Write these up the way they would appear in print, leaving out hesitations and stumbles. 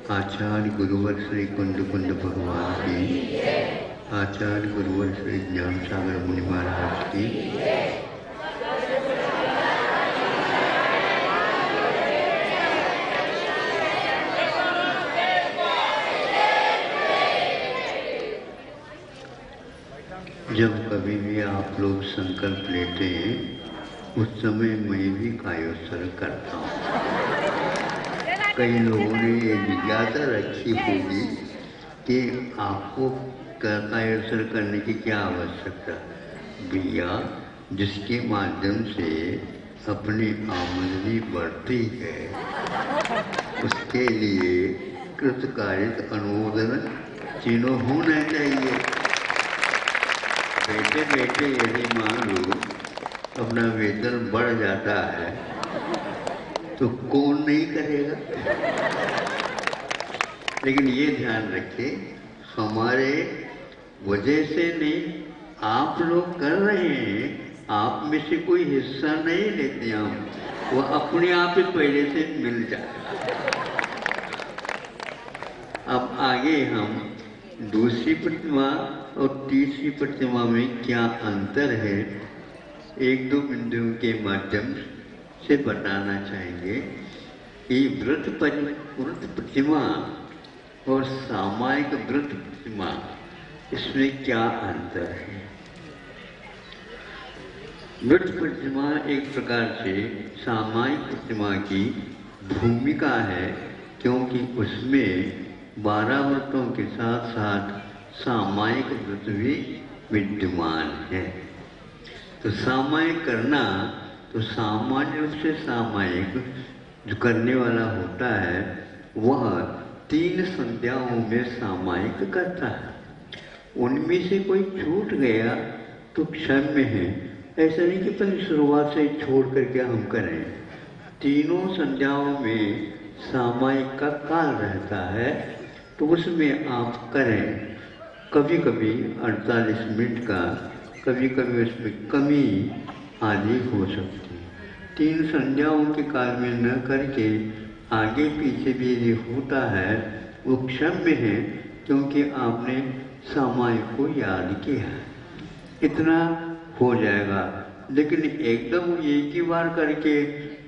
आचार्य गुरुवर श्री कुंद कुंद भगवान की, आचार्य गुरुवर श्री ज्ञान सागर मुनि महाराज की, जब कभी भी आप लोग संकल्प लेते हैं उस समय मैं भी कायोत्सर्ग करता हूँ। कई लोगों ने ये जिज्ञासा रखी होगी कि आपको कायोत्सर्ग करने की क्या आवश्यकता। भैया, जिसके माध्यम से अपनी आमदनी बढ़ती है उसके लिए कृतकार्य अनुमोदन चिन्ह होना चाहिए। बैठे बैठे यदि मान लो अपना वेतन बढ़ जाता है तो कौन नहीं करेगा। लेकिन ये ध्यान रखें, हमारे वजह से नहीं, आप लोग कर रहे हैं, आप में से कोई हिस्सा नहीं लेते हम, वो अपने आप ही पहले से मिल जाएगा। अब आगे हम दूसरी प्रतिमा और तीसरी प्रतिमा में क्या अंतर है एक दो बिंदुओं के माध्यम से बताना चाहेंगे कि व्रत प्रतिमा और सामायिक व्रत प्रतिमा, इसमें क्या अंतर है। व्रत प्रतिमा एक प्रकार से सामायिक प्रतिमा की भूमिका है, क्योंकि उसमें 12 व्रतों के साथ साथ सामायिक व्रत भी विद्यमान है। तो सामायिक करना, तो सामान्य रूप से सामायिक जो करने वाला होता है वह 3 संध्याओं में सामायिक करता है। उनमें से कोई छूट गया तो क्षम्य है। ऐसा नहीं कि पहले शुरुआत से छोड़ करके हम करें। तीनों संध्याओं में सामायिक का काल रहता है, तो उसमें आप करें। कभी कभी 48 मिनट का, कभी कभी उसमें कमी आदि हो सकती है। 3 संध्याओं के काल में न करके आगे पीछे भी यदि होता है वो क्षम्य है, क्योंकि आपने सामायिक को याद किया। इतना हो जाएगा। लेकिन एकदम एक ही बार करके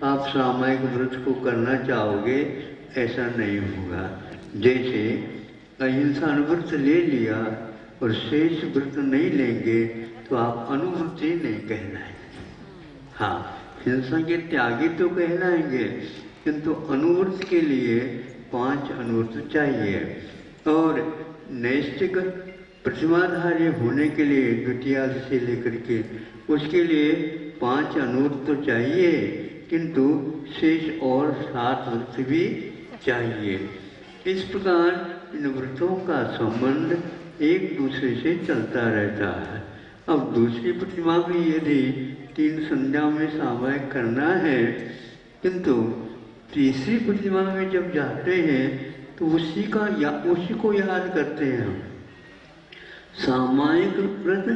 आप सामायिक व्रत को करना चाहोगे, ऐसा नहीं होगा। जैसे अहिंसा व्रत ले लिया और शेष व्रत नहीं लेंगे तो आप अनुव्रती नहीं कहलाएंगे। हाँ, हिंसा के त्यागी तो कहलाएंगे, किंतु अनुव्रत के लिए 5 अनुव्रत चाहिए। और नैष्ठिक प्रतिमाधारी होने के लिए द्वितीया से लेकर के उसके लिए 5 अनुव्रत तो चाहिए, किंतु शेष और 7 व्रत भी चाहिए। इस प्रकार इन व्रतों का संबंध एक दूसरे से चलता रहता है। अब दूसरी प्रतिमा में यदि 3 संध्याओं में सामायिक करना है, किंतु तीसरी प्रतिमा में जब जाते हैं तो उसी को याद करते हैं हम। सामायिक व्रत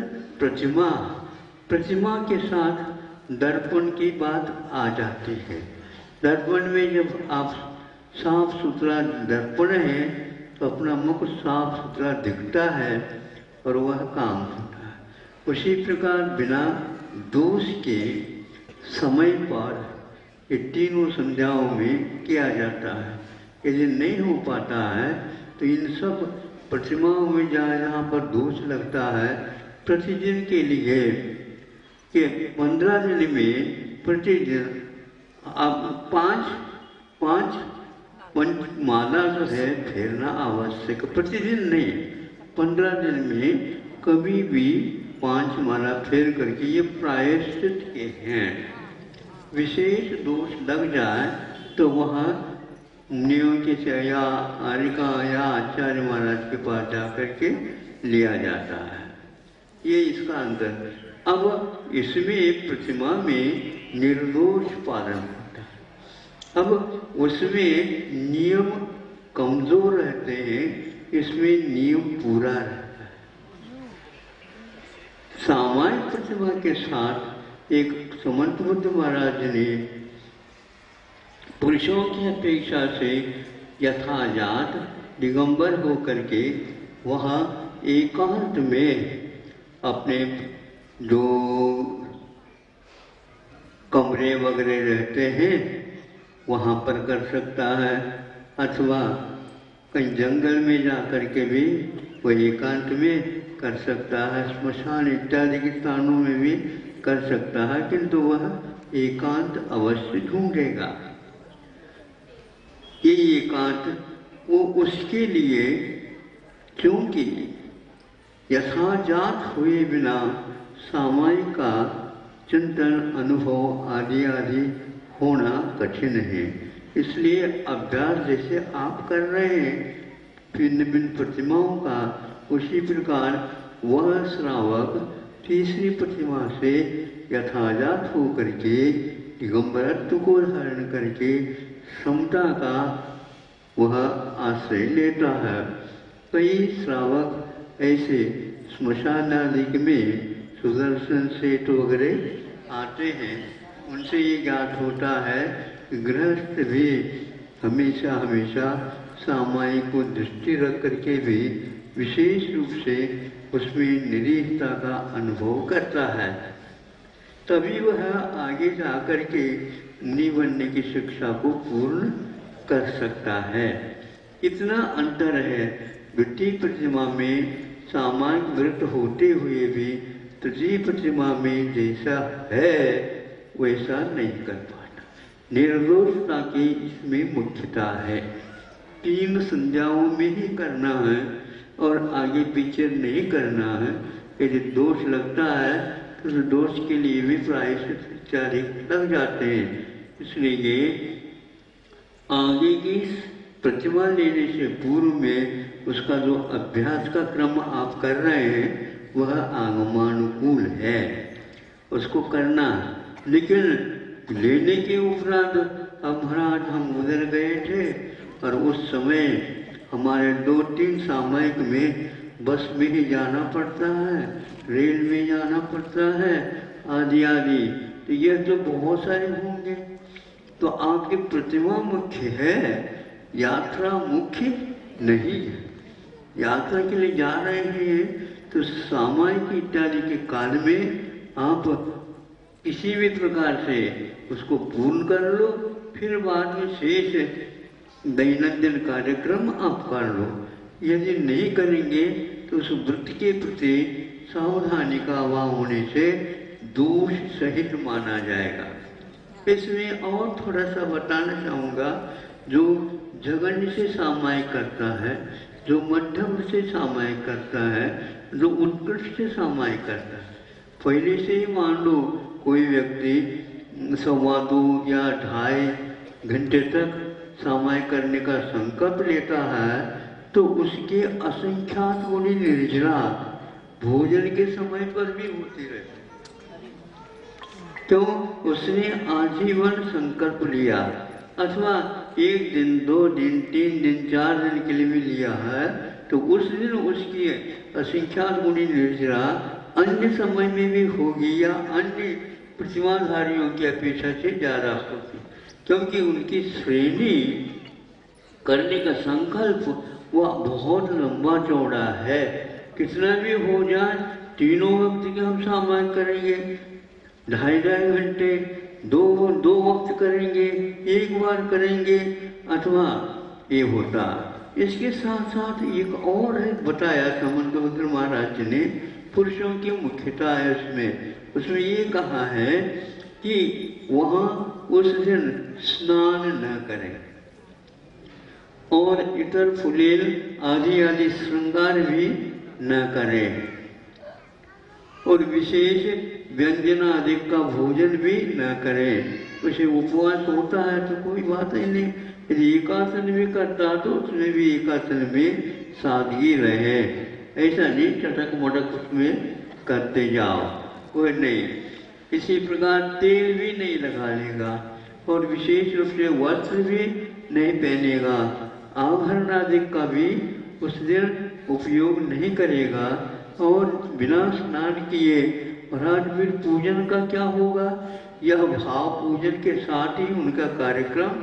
प्रतिमा के साथ दर्पण की बात आ जाती है। दर्पण में जब आप साफ सुथरा दर्पण है तो अपना मुख साफ सुथरा दिखता है और वह काम होता है। उसी प्रकार बिना दोष के समय पर ये तीनों संध्याओं में किया जाता है। यदि नहीं हो पाता है तो इन सब प्रतिमाओं में जहाँ पर दोष लगता है, प्रतिदिन के लिए कि 15 दिन में प्रतिदिन आप 5 माला जो है फेरना आवश्यक। प्रतिदिन नहीं, 15 दिन में कभी भी 5 माला फेर करके ये प्रायश्चित के हैं। विशेष दोष लग जाए तो वह मुनियों के या आर्यिका या आचार्य महाराज के पास जाकर के लिया जाता है। ये इसका अंतर। अब इसमें प्रतिमा में निर्दोष पालन होता है। अब उसमें नियम कमजोर रहते हैं, इसमें नियम पूरा रहता है। सामायिक प्रतिमा के साथ एक समंत बुद्ध महाराज ने पुरुषों की अपेक्षा से यथाजात दिगंबर होकर के वह एकांत में अपने जो कमरे वगैरह रहते हैं वहाँ पर कर सकता है, अथवा कहीं जंगल में जा कर के भी वह एकांत में कर सकता है, स्मशान इत्यादि के स्थानों में भी कर सकता है, किंतु वह एकांत अवश्य ढूंढेगा। ये एकांत वो उसके लिए, क्योंकि यथाजात हुए बिना सामायिक का चिंतन अनुभव आदि आदि होना कठिन है। इसलिए अभ्यास जैसे आप कर रहे हैं भिन्न भिन्न प्रतिमाओं का, उसी प्रकार वह श्रावक तीसरी प्रतिमा से यथाजात होकर के दिगंबरत्व को धारण करके समता का वह आश्रय लेता है। कई श्रावक ऐसे स्मशान आदि में सुदर्शन सेठ वगैरह आते हैं, उनसे ये ज्ञात होता है कि गृहस्थ भी हमेशा हमेशा सामायिक को दृष्टि रख करके भी विशेष रूप से उसमें निरीहता का अनुभव करता है, तभी वह आगे जा कर के मुनि बनने की शिक्षा को पूर्ण कर सकता है। इतना अंतर है द्वितीय प्रतिमा में सामायिक व्रत होते हुए भी तृतीय प्रतिमा में जैसा है वैसा नहीं कर पाता। निर्दोषता की इसमें मुख्यता है। 3 संध्याओं में ही करना है और आगे पीछे नहीं करना है। यदि दोष लगता है तो उस दोष के लिए भी प्रायश्चित इत्यादि लग जाते हैं। इसलिए आगे की प्रतिमा लेने से पूर्व में उसका जो अभ्यास का क्रम आप कर रहे हैं वह आगमानुकूल है, उसको करना। लेकिन लेने के उपरांत अब महाराज हम उधर गए थे और उस समय हमारे 2-3 सामायिक में बस में ही जाना पड़ता है, रेल में जाना पड़ता है आदि आदि, तो यह तो बहुत सारे होंगे। तो आपकी प्रतिमा मुख्य है, यात्रा मुख्य नहीं है। यात्रा के लिए जा रहे हैं तो सामायिक इत्यादि के काल में आप किसी भी प्रकार से उसको पूर्ण कर लो, फिर बाद में शेष दैनंदिन कार्यक्रम आप कर लो। यदि नहीं करेंगे तो उस व्रत के प्रति सावधानी का अभाव होने से दोष सहित माना जाएगा। इसमें और थोड़ा सा बताना चाहूँगा, जो जघन्य से सामायिक करता है, जो मध्यम से सामायिक करता है, जो उत्कृष्ट से सामायिक करता है, पहले से ही मान लो कोई व्यक्ति 1.25 या 2.5 घंटे तक सामायिक करने का संकल्प लेता है तो उसके असंख्यात गुणी निर्जरा भोजन के समय पर भी होती रहती। तो उसने आजीवन संकल्प लिया, अथवा 1 दिन 2 दिन 3 दिन 4 दिन के लिए भी लिया है, तो उस दिन उसकी असंख्यात गुणी निर्जरा अन्य समय में भी होगी या अन्य प्रतिमाधारियों की अपेक्षा से ज़्यादा होगी, क्योंकि उनकी श्रेणी करने का संकल्प वह बहुत लंबा चौड़ा है। कितना भी हो जाए, तीनों वक्त के हम सामायिक करेंगे, 2.5 घंटे, 2 वक्त करेंगे, 1 बार करेंगे, अथवा ये होता। इसके साथ साथ एक और है बताया समंतभद्र महाराज ने, पुरुषों की मुख्यता है उसमें ये कहा है कि वहाँ उस दिन स्नान न करें और इतर फुलेल आदि आदि श्रृंगार भी न करें, और विशेष व्यंजन आदि का भोजन भी न करें। उसे उपवास होता है तो कोई बात ही नहीं, यदि एकासन भी करता तो उसमें भी एकासन में सादगी रहे, ऐसा नहीं चटक मटक उसमें करते जाओ, कोई नहीं। इसी प्रकार तेल भी नहीं लगा लेगा और विशेष रूप से वस्त्र भी नहीं पहनेगा, आभरण आदि का भी उस दिन उपयोग नहीं करेगा, और बिना स्नान किए महाराज फिर पूजन का क्या होगा? यह भाव पूजन के साथ ही उनका कार्यक्रम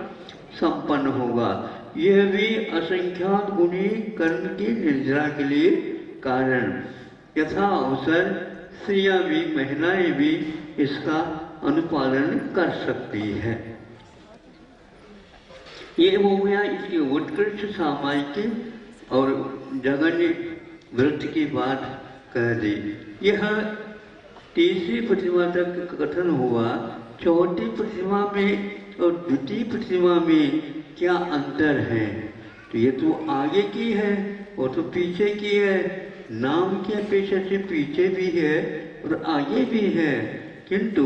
संपन्न होगा। यह भी असंख्यात गुणी कर्म की निर्जरा के लिए कारण। यथा अवसर स्त्रियां भी महिलाएं भी इसका अनुपालन कर सकती है। ये हो गया इसकी उत्कृष्ट सामायिक और जगन्य व्रत की बात कह दी। यह तीसरी प्रतिमा तक कथन हुआ। चौथी प्रतिमा में और द्वितीय प्रतिमा में क्या अंतर है? तो ये तो आगे की है और तो पीछे की है। नाम की अपेक्षा से पीछे भी है और आगे भी है, किंतु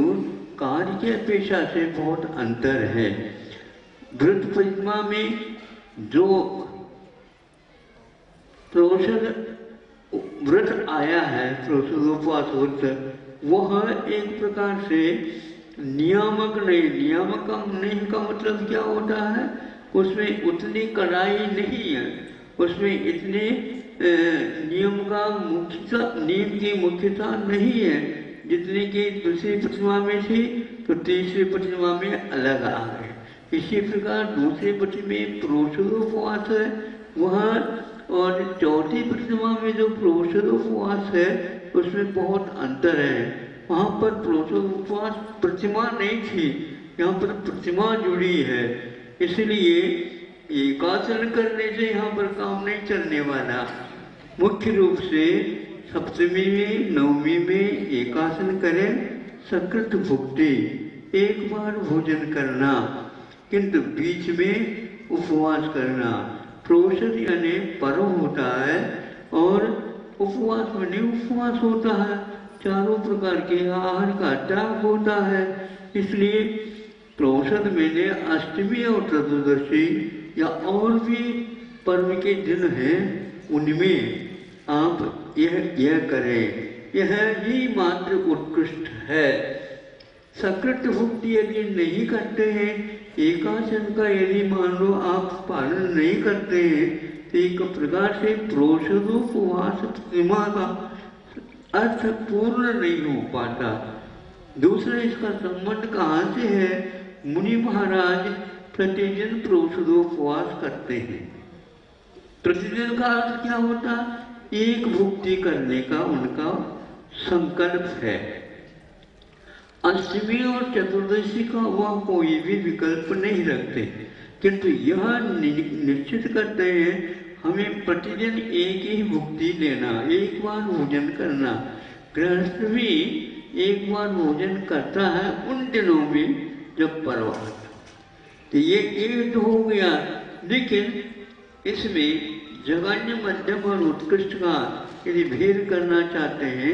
कार्य की अपेक्षा से बहुत अंतर है। व्रत प्रतिमा में जो प्रोषद व्रत आया है, प्रोषदोपवास व्रत, वह एक प्रकार से नियामक नहीं। नियामक नहीं का मतलब क्या होता है? उसमें उतनी कड़ाई नहीं है, उसमें इतने नियम की मुख्यता नहीं है जितनी कि दूसरी प्रतिमा में थी, तो तीसरी प्रतिमा में अलग आ गए। इसी प्रकार दूसरी प्रतिमा में प्रोषदोपवास है वहाँ, और चौथी प्रतिमा में जो प्रोषदोपवास है उसमें बहुत अंतर है। वहाँ पर प्रोषदोपवास प्रतिमा नहीं थी, यहाँ पर प्रतिमा जुड़ी है, इसलिए एकासन करने से यहाँ पर काम नहीं चलने वाला। मुख्य रूप से सप्तमी में नवमी में एकासन करें, सकृत भुक्ति, एक बार भोजन करना, किंतु बीच में उपवास करना। प्रोषद यानी पर्व होता है और उपवास में नहीं उपवास होता है, चारों प्रकार के आहार का त्याग होता है। इसलिए प्रोषद मैंने अष्टमी और चतुर्दशी या और भी पर्व के दिन हैं, उनमें आप यह करें, यह ही मात्र उत्कृष्ट है। सकृत भुक्ति यदि नहीं करते हैं, एकासन का यदि मान लो आप पालन नहीं करते हैं, तो एक प्रकार से प्रोषदोपवास प्रतिमा का अर्थ पूर्ण नहीं हो पाता। दूसरा इसका संबंध कहाँ से है? मुनि महाराज प्रतिदिन प्रोषदोपवास करते हैं। प्रतिदिन का अर्थ क्या होता? एक भुक्ति करने का उनका संकल्प है। अष्टमी और चतुर्दशी का वह कोई भी विकल्प नहीं रखते, किंतु यह निश्चित करते हैं हमें प्रतिदिन एक ही भुक्ति लेना, एक बार भोजन करना। गृहस्थ भी एक बार भोजन करता है उन दिनों में जब पर्व आता। तो ये एक हो गया, लेकिन इसमें जगन्य मध्यम और उत्कृष्ट का यदि भेद करना चाहते हैं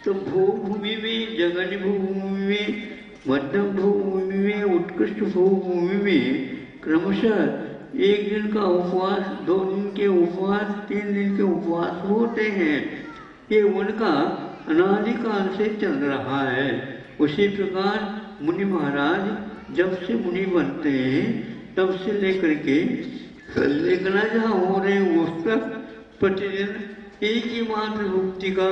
तो भूभूमि में, जगन्य भूभूमि में, मध्यम भूभूमि में, उत्कृष्ट भूभूमि में क्रमशः एक दिन का उपवास, 2 दिन के उपवास, 3 दिन के उपवास होते हैं। ये उनका अनादिकाल से चल रहा है। उसी प्रकार मुनि महाराज जब से मुनि बनते हैं तब से लेकर के लेखना जहाँ हो रहे हैं उस तक प्रतिदिन एक ही मात्र मुक्ति का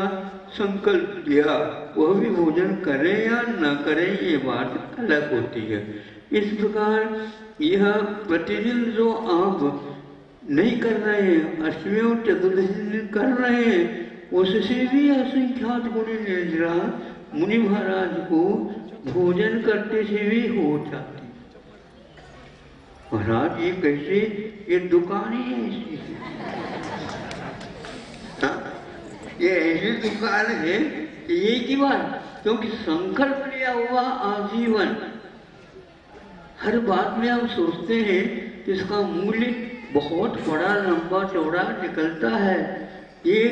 संकल्प लिया। वह भी भोजन करें या न करें ये बात अलग होती है। इस प्रकार यह प्रतिदिन जो आप नहीं कर रहे हैं, अष्टमी और चतुर्दशी दिन कर रहे हैं, उससे भी असंख्यात गुणी निर्जरा मुनि महाराज को भोजन करते से भी हो जाती। महाराज ये कैसे, ये दुकान ही है इसकी, ये ऐसी दुकान है कि एक ही बार, क्योंकि संकल्प लिया हुआ आजीवन। हर बात में हम सोचते हैं कि इसका मूल्य बहुत बड़ा लंबा चौड़ा निकलता है। ये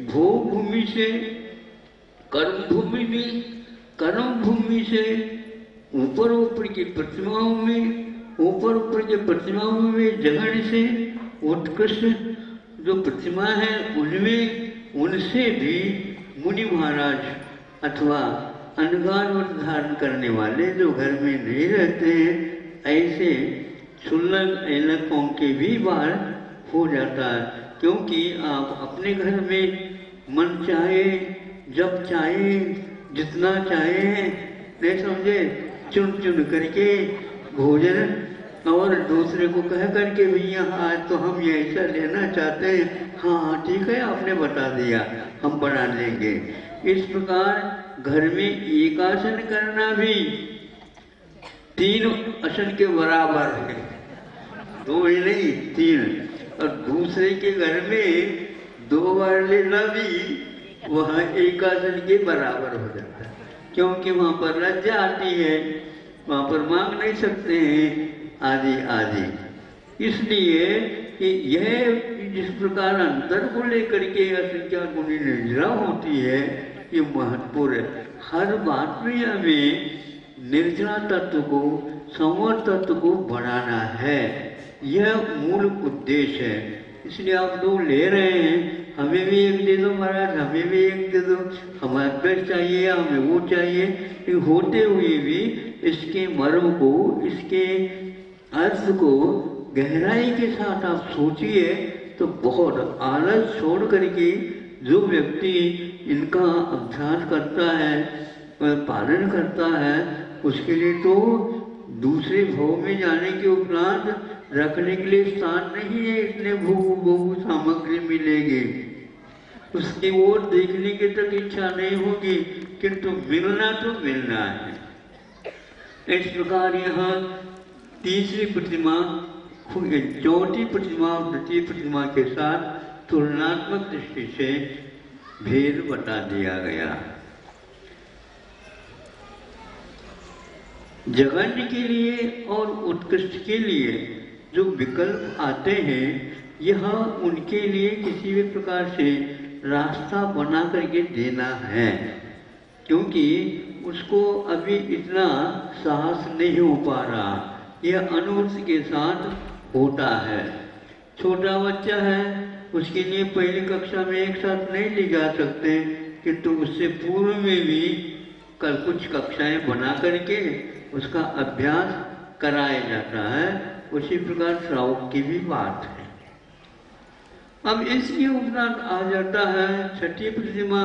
भोग भूमि से कर्म भूमि में, कर्म भूमि से ऊपर ऊपर की प्रतिमाओं में, ऊपर ऊपर के प्रतिमाओं में जगन से उत्कृष्ट जो प्रतिमा है उनमें, उनसे भी मुनि महाराज अथवा अनगान धारण करने वाले जो घर में नहीं रहते हैं, ऐसे सुलग ऐलकों के भी बार हो जाता है। क्योंकि आप अपने घर में मन चाहे, जब चाहे, जितना चाहे, नहीं समझे, चुन चुन करके भोजन और दूसरे को कह करके भैया आज तो हम ये ऐसा लेना चाहते हैं, हाँ हाँ ठीक है आपने बता दिया हम बना लेंगे। इस प्रकार घर में एक आसन करना भी 3 आसन के बराबर है, 2 ही नहीं 3। और दूसरे के घर में 2 बार लेना भी वह एक आसन के बराबर हो जाता है, क्योंकि वहाँ पर लज्जा आती है, वहाँ पर मांग नहीं सकते हैं आदि आदि। इसलिए कि यह जिस प्रकार अंतर को लेकर के असंख्या गुणी निर्जरा होती है, ये महत्वपूर्ण है। हर बात में हमें निर्जरा तत्व को, संवर तत्व को बढ़ाना है, यह मूल उद्देश्य है। इसलिए आप लोग ले रहे हैं, हमें भी एक दे दो महाराज, हमें भी एक दे दो, हमें अभ्यास चाहिए, हमें वो चाहिए, होते हुए भी इसके मर्म को, इसके अर्थ को गहराई के साथ आप सोचिए तो बहुत आलस छोड़ करके जो व्यक्ति इनका अभ्यास करता है और पालन करता है, उसके लिए तो दूसरे भाव में जाने के उपरांत रखने के लिए स्थान नहीं है, इतने बहु सामग्री मिलेगी, उसकी ओर देखने की तक इच्छा नहीं होगी, किंतु मिलना तो मिलना है। इस प्रकार यहाँ तीसरी प्रतिमा, चौथी प्रतिमा और तृतीय प्रतिमा के साथ तुलनात्मक दृष्टि से भेद बता दिया गया। जगन्य के लिए और उत्कृष्ट के लिए जो विकल्प आते हैं, यह उनके लिए किसी भी प्रकार से रास्ता बना करके देना है, क्योंकि उसको अभी इतना साहस नहीं हो पा रहा, यह अनुभूति के साथ होता है। छोटा बच्चा है, उसके लिए पहली कक्षा में एक साथ नहीं ले जा सकते, किंतु उससे पूर्व में भी कल कुछ कक्षाएं बना करके उसका अभ्यास कराया जाता है। उसी प्रकार श्रावक की भी बात है। अब इसके उपरांत आ जाता है छठी प्रतिमा,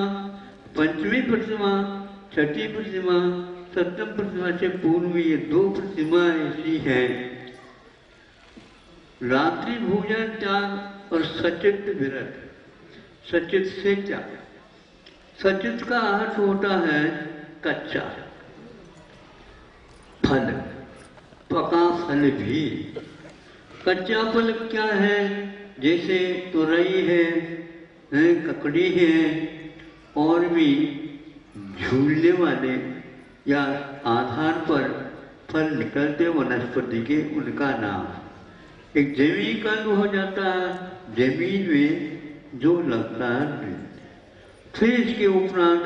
पंचमी प्रतिमा, छठी प्रतिमा, सप्तम प्रतिमा से पूर्व ये 2 प्रतिमा ऐसी हैं, रात्रि भोजन त्याग और सचित विरत। सचित से क्या? सचित का अर्थ होता है कच्चा फल, पका फल भी। कच्चा फल क्या है? जैसे तुरई है, ककड़ी है, और भी झूलने वाले या आधार पर फल निकलते वनस्पति के, उनका नाम। एक जमीन का हो जाता है, जमीन में जो लगता है। फिर इसके उपरांत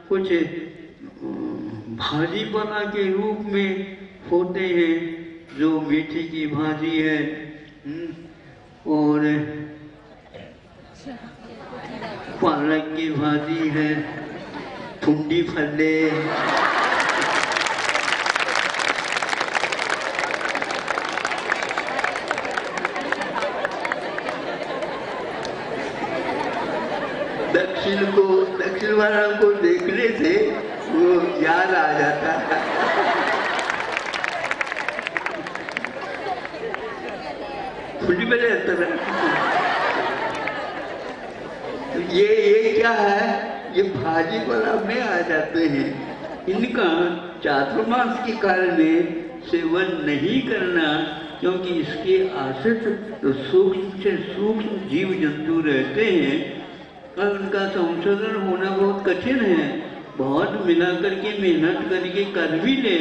कुछ भाजी बना के रूप में होते हैं, जो मेथी की भाजी है, और पालक की भाजी है, फुंडी फल्ले, दक्षिण वाला को देखने से वो याद आ जाता है। फुंडी वाले तरह तो ये क्या है? ये भाजी वाला में आ जाते हैं। इनका चातुर्मास के कारण सेवन नहीं करना, क्योंकि इसके आश्रित तो सूक्ष्म से सूक्ष्म जीव जंतु रहते हैं और उनका संशोधन होना बहुत कठिन है। बहुत मिला करके मेहनत करके कर भी ले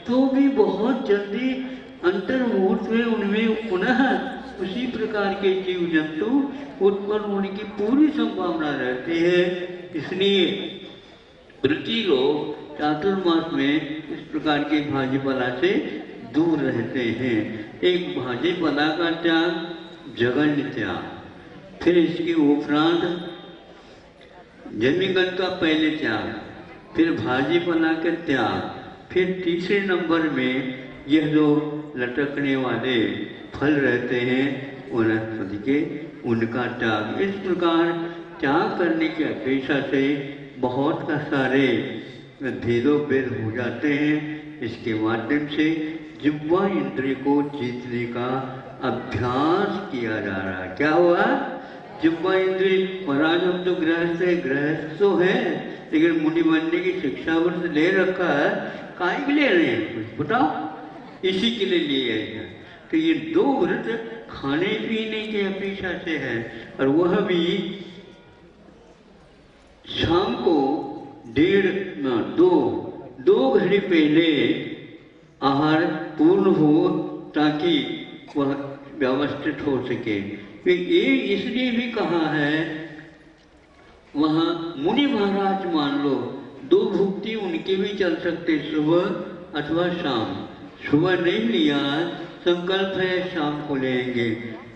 तो भी बहुत जल्दी अंतर्मुहूर्त में उनमें पुनः उसी प्रकार के जीव जंतु उत्पन्न होने की पूरी संभावना रहती है। इसलिए व्रती लोग चातुर्मास में इस प्रकार के भाजीपाला से दूर रहते हैं। एक भाजीपाला का त्याग, जघन्य त्याग, फिर इसके उपरांत जमीगत का पहले त्याग, फिर भाजीपाला के त्याग, फिर तीसरे नंबर में यह जो लटकने वाले फल रहते हैं वनस्पति के, उनका त्याग। इस प्रकार त्याग करने की अपेक्षा से बहुत सारे भेदों भेद हो जाते हैं। इसके माध्यम से जिह्वा इंद्रिय को जीतने का अभ्यास किया जा रहा है। क्या हुआ? जिह्वा इंद्रिय। महाराज हम तो गृहस्थ तो है, लेकिन मुनि बनने की शिक्षा वर्ष ले रखा है, काहे के लिए रहे हैं कुछ बताओ? इसी के लिए लिया है। तो ये 2 व्रत खाने पीने की अपेक्षा से है, और वह भी शाम को 2 घड़ी पहले आहार पूर्ण हो, ताकि वह व्यवस्थित हो सके। ये इसलिए भी कहा है, वहाँ मुनि महाराज मान लो 2 भुक्ति उनके भी चल सकते, सुबह अथवा शाम। सुबह नहीं लिया, संकल्प है शाम को लेंगे,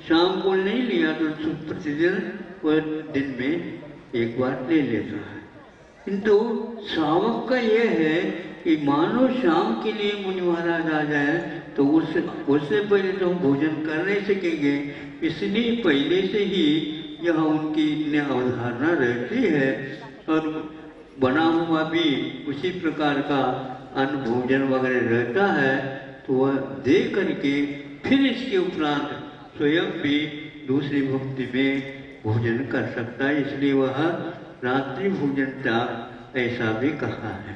शाम को नहीं लिया तो प्रतिदिन वह दिन में एक बार ले लेता है। किंतु श्रावक का यह है कि मानो शाम के लिए मुनि महाराज आ जाए तो उससे पहले तो हम भोजन कर नहीं सकेंगे, इसलिए पहले से ही यह उनकी अवधारणा रहती है, और बना हुआ भी उसी प्रकार का अन्न भोजन वगैरह रहता है, तो वह दे करके फिर इसके उपरांत स्वयं भी दूसरी भक्ति में भोजन कर सकता है। इसलिए वह रात्रि भोजन त्याग ऐसा भी कहा है।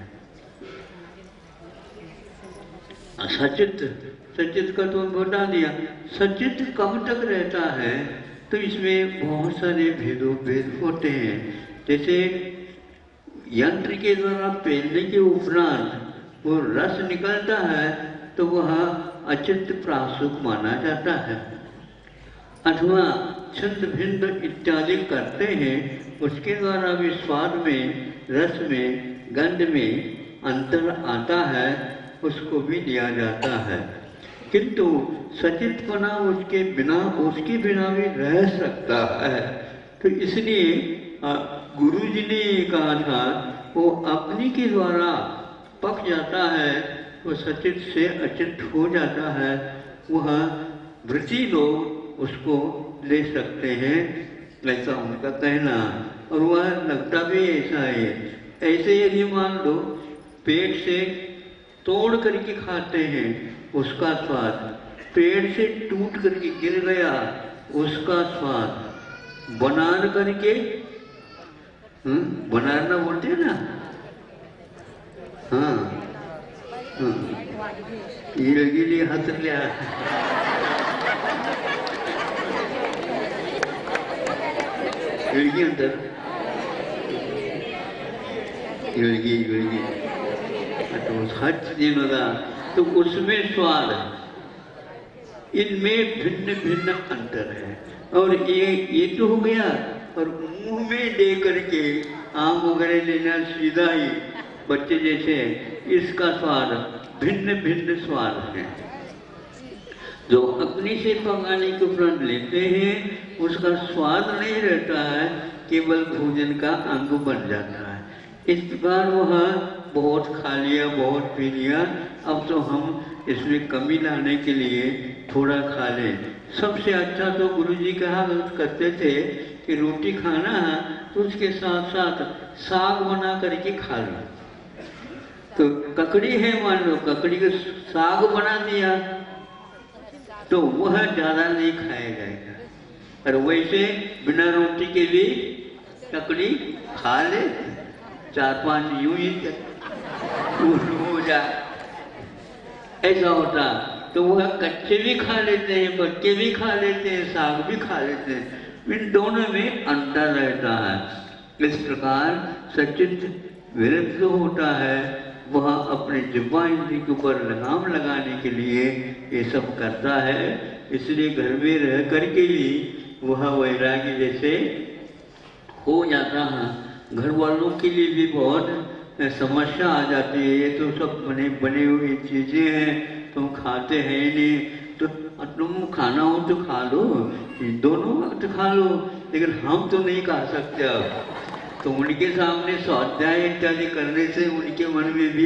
सचित का तो बता दिया। सचित कब तक रहता है, तो इसमें बहुत सारे भेद होते हैं। जैसे यंत्र के द्वारा पहनने के उपरांत वो रस निकलता है, तो वह अचित प्रासुक माना जाता है। अथवा छंद भिंद इत्यादि करते हैं, उसके द्वारा भी स्वाद में, रस में, गंध में अंतर आता है, उसको भी दिया जाता है। किंतु सचितपना उसके बिना भी रह सकता है। तो इसलिए गुरुजी ने कहा था, वो अग्नि के द्वारा पक जाता है, वो सचित से अचित हो जाता है। वह व्रती लोग उसको ले सकते हैं, ऐसा उनका कहना। और वह लगता भी ऐसा है। ऐसे यदि मान लो पेट से तोड़ करके खाते हैं, उसका स्वाद, पेट से टूट करके गिर गया उसका स्वाद, बनार करके बनाना बोलते हैं ना, हाँ ये हंस लिया। इड़गी अंदर इड़गी तो हज दिन होगा, तो उसमें स्वाद, इनमें भिन्न भिन्न अंतर है। और ये तो हो गया, और मुंह में दे करके आम वगैरह लेना सीधा ही बच्चे जैसे, इसका स्वाद भिन्न भिन्न स्वाद है। जो अग्नि से पकाने के उपरांत लेते हैं, उसका स्वाद नहीं रहता है, केवल भोजन का अंग बन जाता है। इस प्रकार वह बहुत खा लिया, बहुत पी लिया, अब तो हम इसमें कमी लाने के लिए थोड़ा खा लें। सबसे अच्छा तो गुरुजी कहा करते थे कि रोटी खाना है तो उसके साथ साथ साग बना करके खा लो। तो ककड़ी है, मान लो ककड़ी का साग बना दिया तो वह ज़्यादा नहीं खाया जाएगा, और वैसे बिना रोटी के भी ककड़ी खा ले, 4-5 यूं ही हो जाए, ऐसा होता। तो वह कच्चे भी खा लेते हैं, पक्के भी खा लेते हैं, साग भी खा लेते हैं, इन दोनों में अंतर रहता है। इस प्रकार सचित विरक्त होता है, वह अपने जिह्वा इंद्रिय के ऊपर लगाम लगाने के लिए ये सब करता है। इसलिए घर में रह करके ही वह वैरागी जैसे हो जाता है। घर वालों के लिए भी बहुत समस्या आ जाती है, ये तो सब बने हुई चीज़ें हैं, तुम खाते हैं नहीं, तो तुम खाना हो तो खा लो, दोनों वक्त खा लो, लेकिन हम तो नहीं खा सकते। अब तो उनके सामने स्वाध्याय इत्यादि करने से उनके मन में भी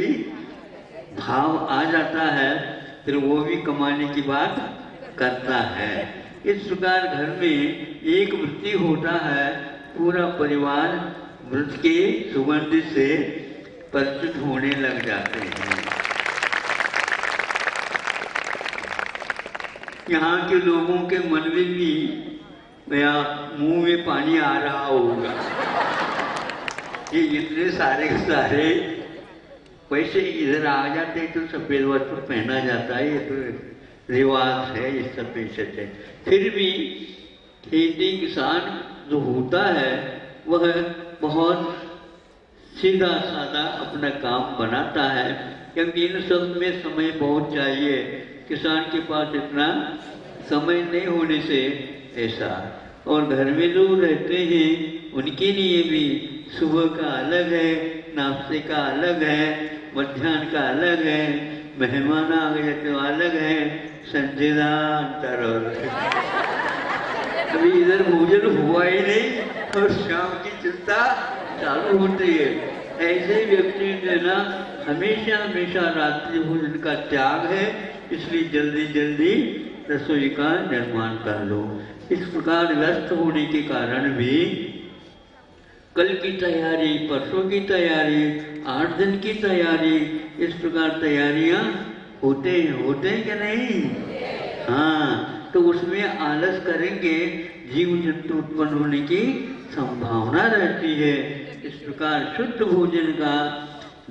भाव आ जाता है, फिर वो भी कमाने की बात करता है। इस प्रकार घर में एक वृत्ति होता है, पूरा परिवार व्रत के सुगंध से परिचित होने लग जाते हैं। यहाँ के लोगों के मन में भी मेरा मुंह में पानी आ रहा होगा। ये इतने सारे सारे वैसे इधर आ जाते तो सफेद वस्त्र पहना जाता है, ये तो रिवाज है, इस सब पेशे से। फिर भी खेती किसान जो होता है वह बहुत सीधा साधा अपना काम बनाता है, क्योंकि इन सब में समय बहुत चाहिए। किसान के पास इतना समय नहीं होने से ऐसा। और घर में जो रहते हैं उनके लिए भी सुबह का अलग है, नाश्ते का अलग है, मध्याह्न का अलग है, मेहमान आ गए तो अलग है, संजय का अंतर और अभी इधर भोजन हुआ ही नहीं और शाम की चिंता चालू होती है। ऐसे व्यक्ति ने ना हमेशा हमेशा रात्रि भोजन का त्याग है, इसलिए जल्दी जल्दी रसोई का निर्माण कर लो। इस प्रकार व्यस्त होने के कारण भी कल की तैयारी, परसों की तैयारी, 8 दिन की तैयारी, इस प्रकार तैयारियां होते हैं क्या नहीं? हाँ, तो उसमें आलस करेंगे, जीव जंतु उत्पन्न होने की संभावना रहती है। इस प्रकार शुद्ध भोजन का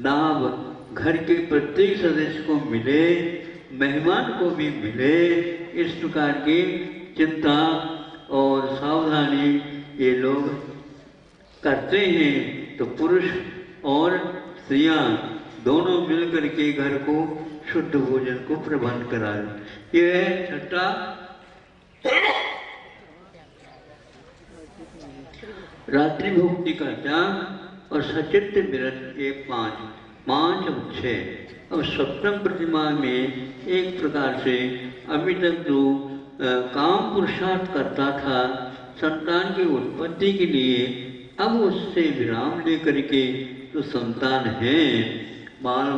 लाभ घर के प्रत्येक सदस्य को मिले, मेहमान को भी मिले, इस प्रकार की चिंता और सावधानी ये लोग करते हैं। तो पुरुष और स्त्रियां दोनों मिलकर के घर को शुद्ध भोजन को प्रबंध कराए। यह है छठा रात्रि भोक्ति का त्याग और सचित्र व्रत के 5 और 6। अब सप्तम प्रतिमा में एक प्रकार से अभी तक जो काम पुरुषार्थ करता था संतान की उत्पत्ति के लिए, अब उससे विराम लेकर के जो संतान है, बाल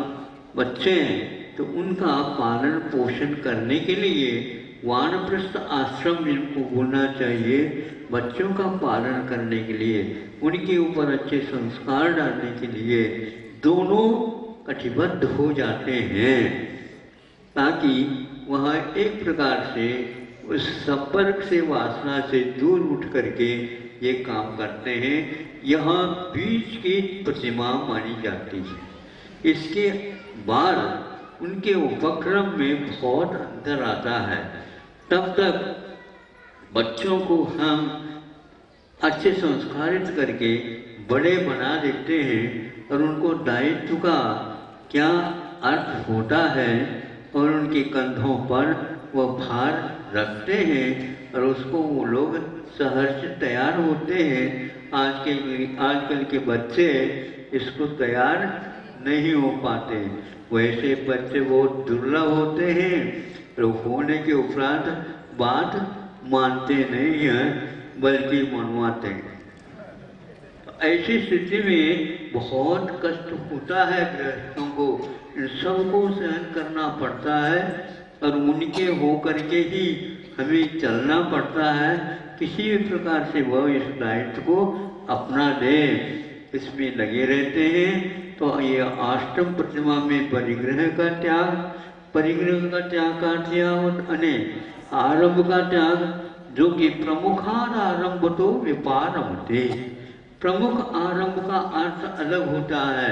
बच्चे हैं, तो उनका पालन पोषण करने के लिए वानप्रस्थ आश्रम जिनको बोलना चाहिए, बच्चों का पालन करने के लिए, उनके ऊपर अच्छे संस्कार डालने के लिए दोनों कटिबद्ध हो जाते हैं, ताकि वह एक प्रकार से उस संपर्क से, वासना से दूर उठ करके ये काम करते हैं। यहाँ बीच की प्रतिमा मानी जाती है। इसके बाद उनके उपक्रम में बहुत अंतर आता है। तब तक बच्चों को हम अच्छे संस्कारित करके बड़े बना देते हैं और उनको दायित्व का क्या अर्थ होता है और उनके कंधों पर वह भार रखते हैं और उसको वो लोग सहर्ष तैयार होते हैं। आजकल के बच्चे इसको तैयार नहीं हो पाते। वैसे बच्चे बहुत दुर्लभ होते हैं, लोग होने के उपरांत बात मानते नहीं हैं बल्कि मनवाते हैं। ऐसी स्थिति में बहुत कष्ट होता है गृहस्थों को, इन सबको सहन करना पड़ता है और उनके हो करके ही हमें चलना पड़ता है। किसी भी प्रकार से वह इस दायित्व को अपना दे, इसमें लगे रहते हैं। तो ये अष्टम प्रतिमा में परिग्रह का त्याग का त्याग अने आरंभ का त्याग, जो कि प्रमुखान आरंभ तो विपारमते। प्रमुख आरंभ का अर्थ अलग होता है,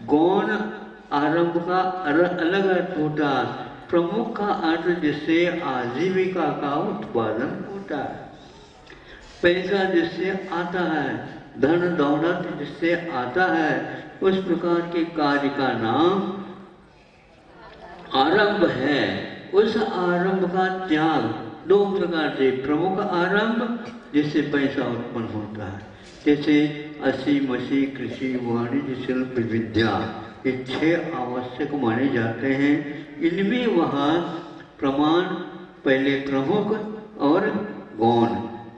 गौण आरंभ का अलग अर्थ होता है। प्रमुख का अर्थ जिससे आजीविका का उत्पादन होता है, पैसा जिससे आता है, धन दौलत जिससे आता है, उस प्रकार के कार्य का नाम आरंभ है। उस आरंभ का त्याग 2 प्रकार से, प्रमुख आरंभ जिससे पैसा उत्पन्न होता है, जैसे असी मसी कृषि वाणिज्य शिल्प विद्या, ये 6 आवश्यक माने जाते हैं। इनमें वह प्रमाण पहले प्रमुख और गौण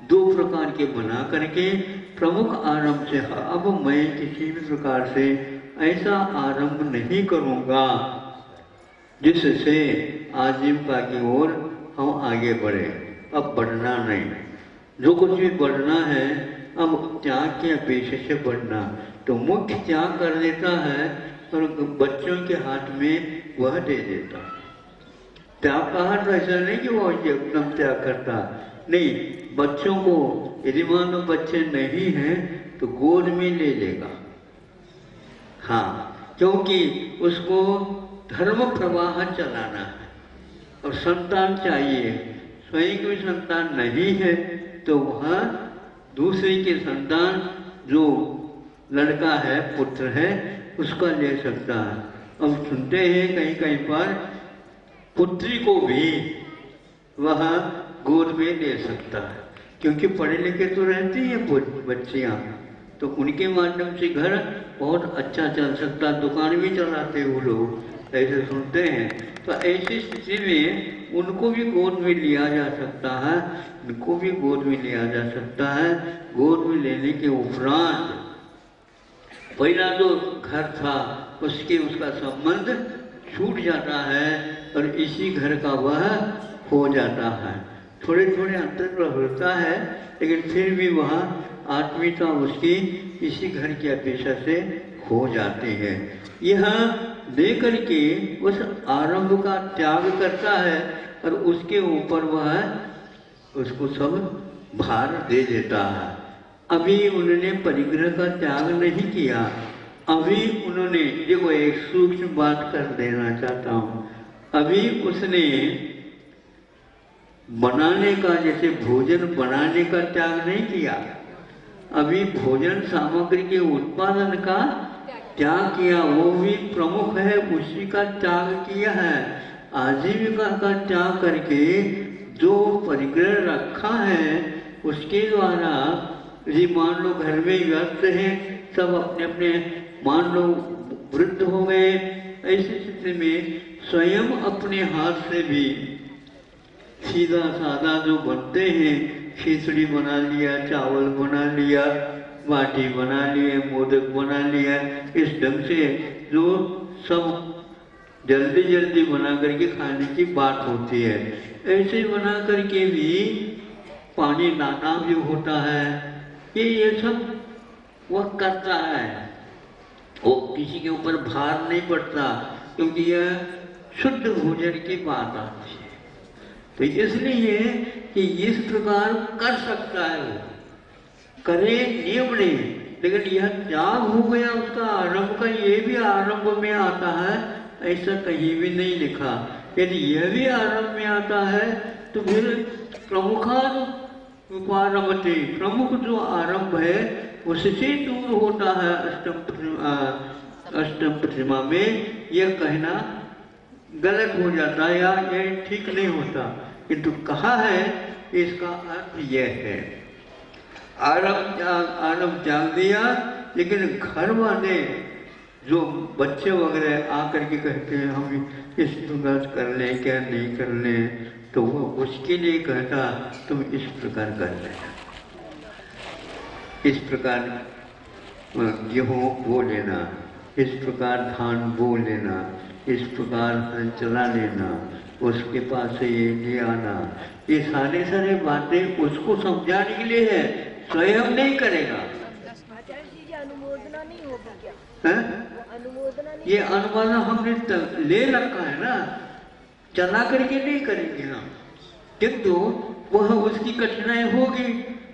2 प्रकार के बना करके प्रमुख आरंभ से, अब मैं किसी भी प्रकार से ऐसा आरंभ नहीं करूँगा जिससे आजीविका की ओर हम आगे बढ़े। अब बढ़ना नहीं, जो कुछ भी बढ़ना है अब त्याग के अपेक्षा से बढ़ना। तो मुख्य त्याग कर देता है और बच्चों के हाथ में वह दे देता। त्याग कहा तो ऐसा नहीं कि वो एकदम त्याग करता नहीं। बच्चों को यदि मान लो बच्चे नहीं हैं तो गोद में ले लेगा। हाँ, क्योंकि उसको धर्म प्रवाह चलाना है और संतान चाहिए। स्वयं की संतान नहीं है तो वह दूसरे के संतान जो लड़का है, पुत्र है, उसका ले सकता है। अब सुनते हैं कहीं कहीं पर पुत्री को भी वह गोद में ले सकता है, क्योंकि पढ़े लिखे तो रहती हैं बच्चियाँ, तो उनके माध्यम से घर बहुत अच्छा चल सकता, दुकान भी चलाते वो लोग, ऐसे सुनते हैं। तो ऐसी स्थिति में उनको भी गोद में लिया जा सकता है, उनको भी गोद में लिया जा सकता है। गोद में लेने के उपरांत पहला जो घर था उसका संबंध छूट जाता है और इसी घर का वह हो जाता है। थोड़े थोड़े अंतर होता है, लेकिन फिर भी वह आत्मीयता उसकी इसी घर की अपेक्षा से हो जाती है। यह लेकर के उस आरंभ का त्याग करता है और उसके ऊपर वह उसको सब भार दे देता है। अभी उन्होंने परिग्रह का त्याग नहीं किया, अभी उन्होंने, देखो एक सूक्ष्म बात कर देना चाहता हूँ, अभी उसने बनाने का, जैसे भोजन बनाने का त्याग नहीं किया, अभी भोजन सामग्री के उत्पादन का त्याग किया, वो भी प्रमुख है, उसी का त्याग किया है। आजीविका का त्याग करके जो परिग्रह रखा है उसके द्वारा, यदि मान लो घर में व्यस्त हैं, सब अपने अपने मान लो वृद्ध हो गए, ऐसी स्थिति में स्वयं अपने हाथ से भी सीधा सादा जो बनते हैं, खिचड़ी बना लिया, चावल बना लिया, बाटी बना लिए, मोदक बना लिया, इस ढंग से जो सब जल्दी जल्दी बना करके खाने की बात होती है, ऐसे बना करके भी पानी लाना भी होता है। ये सब वह करता है, वो किसी के ऊपर भार नहीं पड़ता, क्योंकि यह शुद्ध भोजन की बात आती है। तो इसलिए कि इस प्रकार कर सकता है, वो करे नियम नहीं, लेकिन यह त्याग हो गया उसका आरंभ का, ये भी आरंभ में आता है, ऐसा कहीं भी नहीं लिखा। यदि यह भी आरंभ में आता है तो फिर प्रमुखारंभते, प्रमुख जो आरंभ है उससे दूर होता है। अष्टम प्रतिमा में यह कहना गलत हो जाता है या यह ठीक नहीं होता, किंतु कहा है इसका अर्थ यह है, आरंभ त्याग दिया, लेकिन घर वाले जो बच्चे वगैरह आकर के कहते हैं हम इस प्रकार कर लें क्या नहीं कर लें, तो वो उसके लिए कहता तुम इस प्रकार कर लेना, इस प्रकार गेहूँ बो लेना, इस प्रकार धान बो लेना, इस प्रकार हल चला लेना, उसके पास से ये ले आना, ये सारे बातें उसको समझाने के लिए है, स्वयं नहीं करेगा। अनुमोदना नहीं होगा क्या? अनुमोदना नहीं, ये अनुमोदना हमने ले रखा है ना, चला करके नहीं करेंगे हम, किंतु वह उसकी कठिनाई होगी।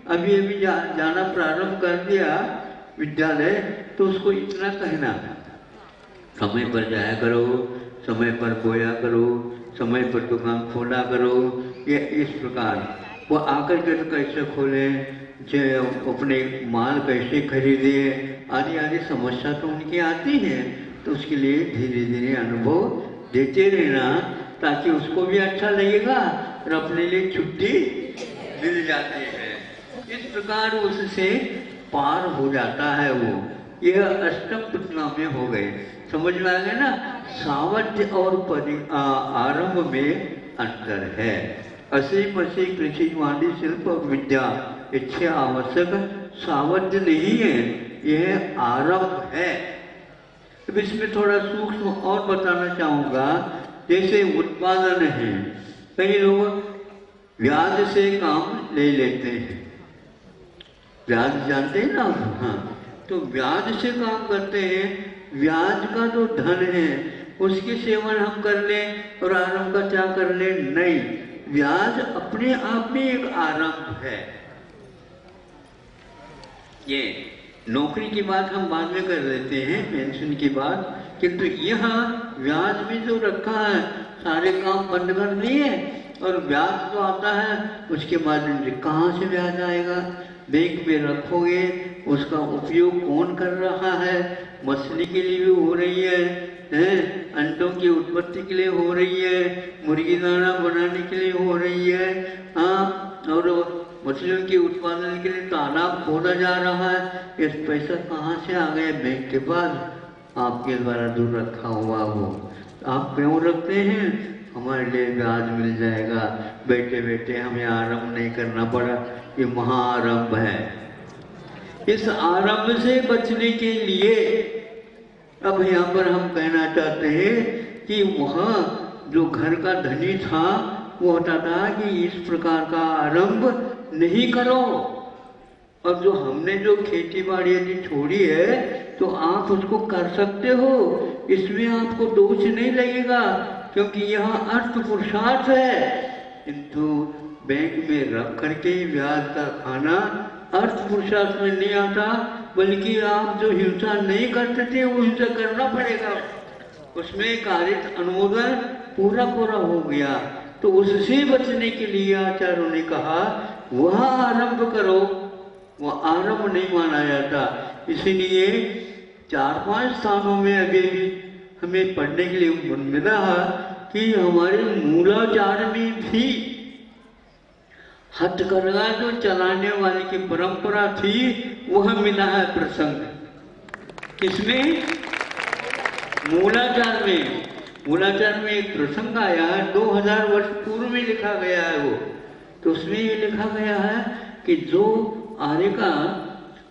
अभी अभी जाना प्रारंभ कर दिया विद्यालय, तो उसको इतना कहना समय पर जाया करो, समय पर बोया करो, समय पर दुकान खोला करो, ये इस प्रकार वो आकर के तो कैसे खोले, जो अपने माल कैसे खरीदे, आदि आदि समस्या तो उनकी आती है, तो उसके लिए धीरे धीरे अनुभव देते रहना, ताकि उसको भी अच्छा लगेगा और अपने लिए छुट्टी मिल जाती है। इस प्रकार उससे पार हो जाता है वो। यह अष्टम प्रतिमा में हो गए, समझ में आ गया ना। सावध्य और आरंभ में अंतर है। असीम असीम कृषि वाणी शिल्प विद्या इच्छा आवश्यक सावध्य नहीं है, यह आरंभ है। अब इसमें थोड़ा सूक्ष्म और बताना चाहूँगा, जैसे उत्पादन है, कई लोग ब्याज से काम ले लेते हैं, ब्याज जानते हैं ना, हाँ, तो ब्याज से काम करते हैं। ब्याज का जो धन है उसकी सेवन हम कर लें और आरंभ का त्याग कर लें, नहीं। ब्याज अपने आप में एक आरंभ है। ये नौकरी की बात हम बाद में कर देते हैं, पेंशन की बात, किंतु यहाँ ब्याज भी जो रखा है, सारे काम बंद कर दिए और ब्याज जो आता है उसके बाद कहाँ से ब्याज आएगा? बैंक में रखोगे, उसका उपयोग कौन कर रहा है? मछली के लिए भी हो रही है, अंडों की उत्पत्ति के लिए हो रही है, मुर्गी दाना बनाने के लिए हो रही है, हाँ, और मछलियों के उत्पादन के लिए तालाब खोदा जा रहा है। ये पैसा कहाँ से आ गया? बैंक के पास आपके द्वारा दूर रखा हुआ हो। आप क्यों रखते हैं? हमारे लिए ब्याज मिल जाएगा, बैठे बैठे हमें आरंभ नहीं करना पड़ा। ये महाआरंभ है। इस आरंभ से बचने के लिए अब यहाँ पर हम कहना चाहते हैं कि वह जो घर का धनी था वो होता था कि इस प्रकार का आरंभ नहीं करो। और जो हमने जो खेती बाड़ी यदि छोड़ी है तो आप उसको कर सकते हो, इसमें आपको दोष नहीं लगेगा, क्योंकि यह अर्थ पुरुषार्थ है। किंतु बैंक में रख करके ब्याज का खाना अर्थ पुरुषार्थ में नहीं आता, बल्कि आप जो हिंसा नहीं करते थे वो हिंसा करना पड़ेगा। उसमें कारित अनुमोदन पूरा पूरा हो गया। तो उससे बचने के लिए आचार्यों ने कहा वह आरंभ करो, वह आरंभ नहीं माना जाता। इसीलिए 4-5 स्थानों में अभी भी हमें पढ़ने के लिए मिला कि हमारे मूलाचार में भी हथकरघा जो चलाने वाले की परंपरा थी वह मिला है प्रसंग। किसमें? मूलाचार में। मूलाचार में एक प्रसंग आया है, 2000 वर्ष पूर्व में लिखा गया है वो। तो उसमें ये लिखा गया है कि जो आर्य का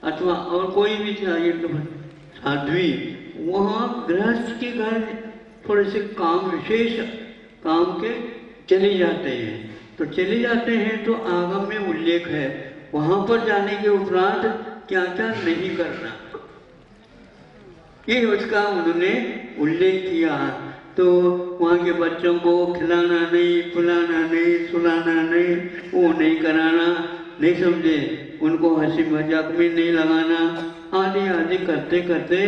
अथवा और कोई भी चाहिए तो साध्वी वहाँ गृहस्थ के घर थोड़े से काम, विशेष काम के चले जाते हैं। तो चले जाते हैं तो आगम में उल्लेख है वहाँ पर जाने के उपरांत क्या क्या नहीं करना, ये उसका उन्होंने उल्लेख किया। तो वहाँ के बच्चों को खिलाना नहीं, पिलाना नहीं, सुलाना नहीं, वो नहीं कराना, नहीं समझे, उनको हंसी मजाक में नहीं लगाना, आदि आदि करते करते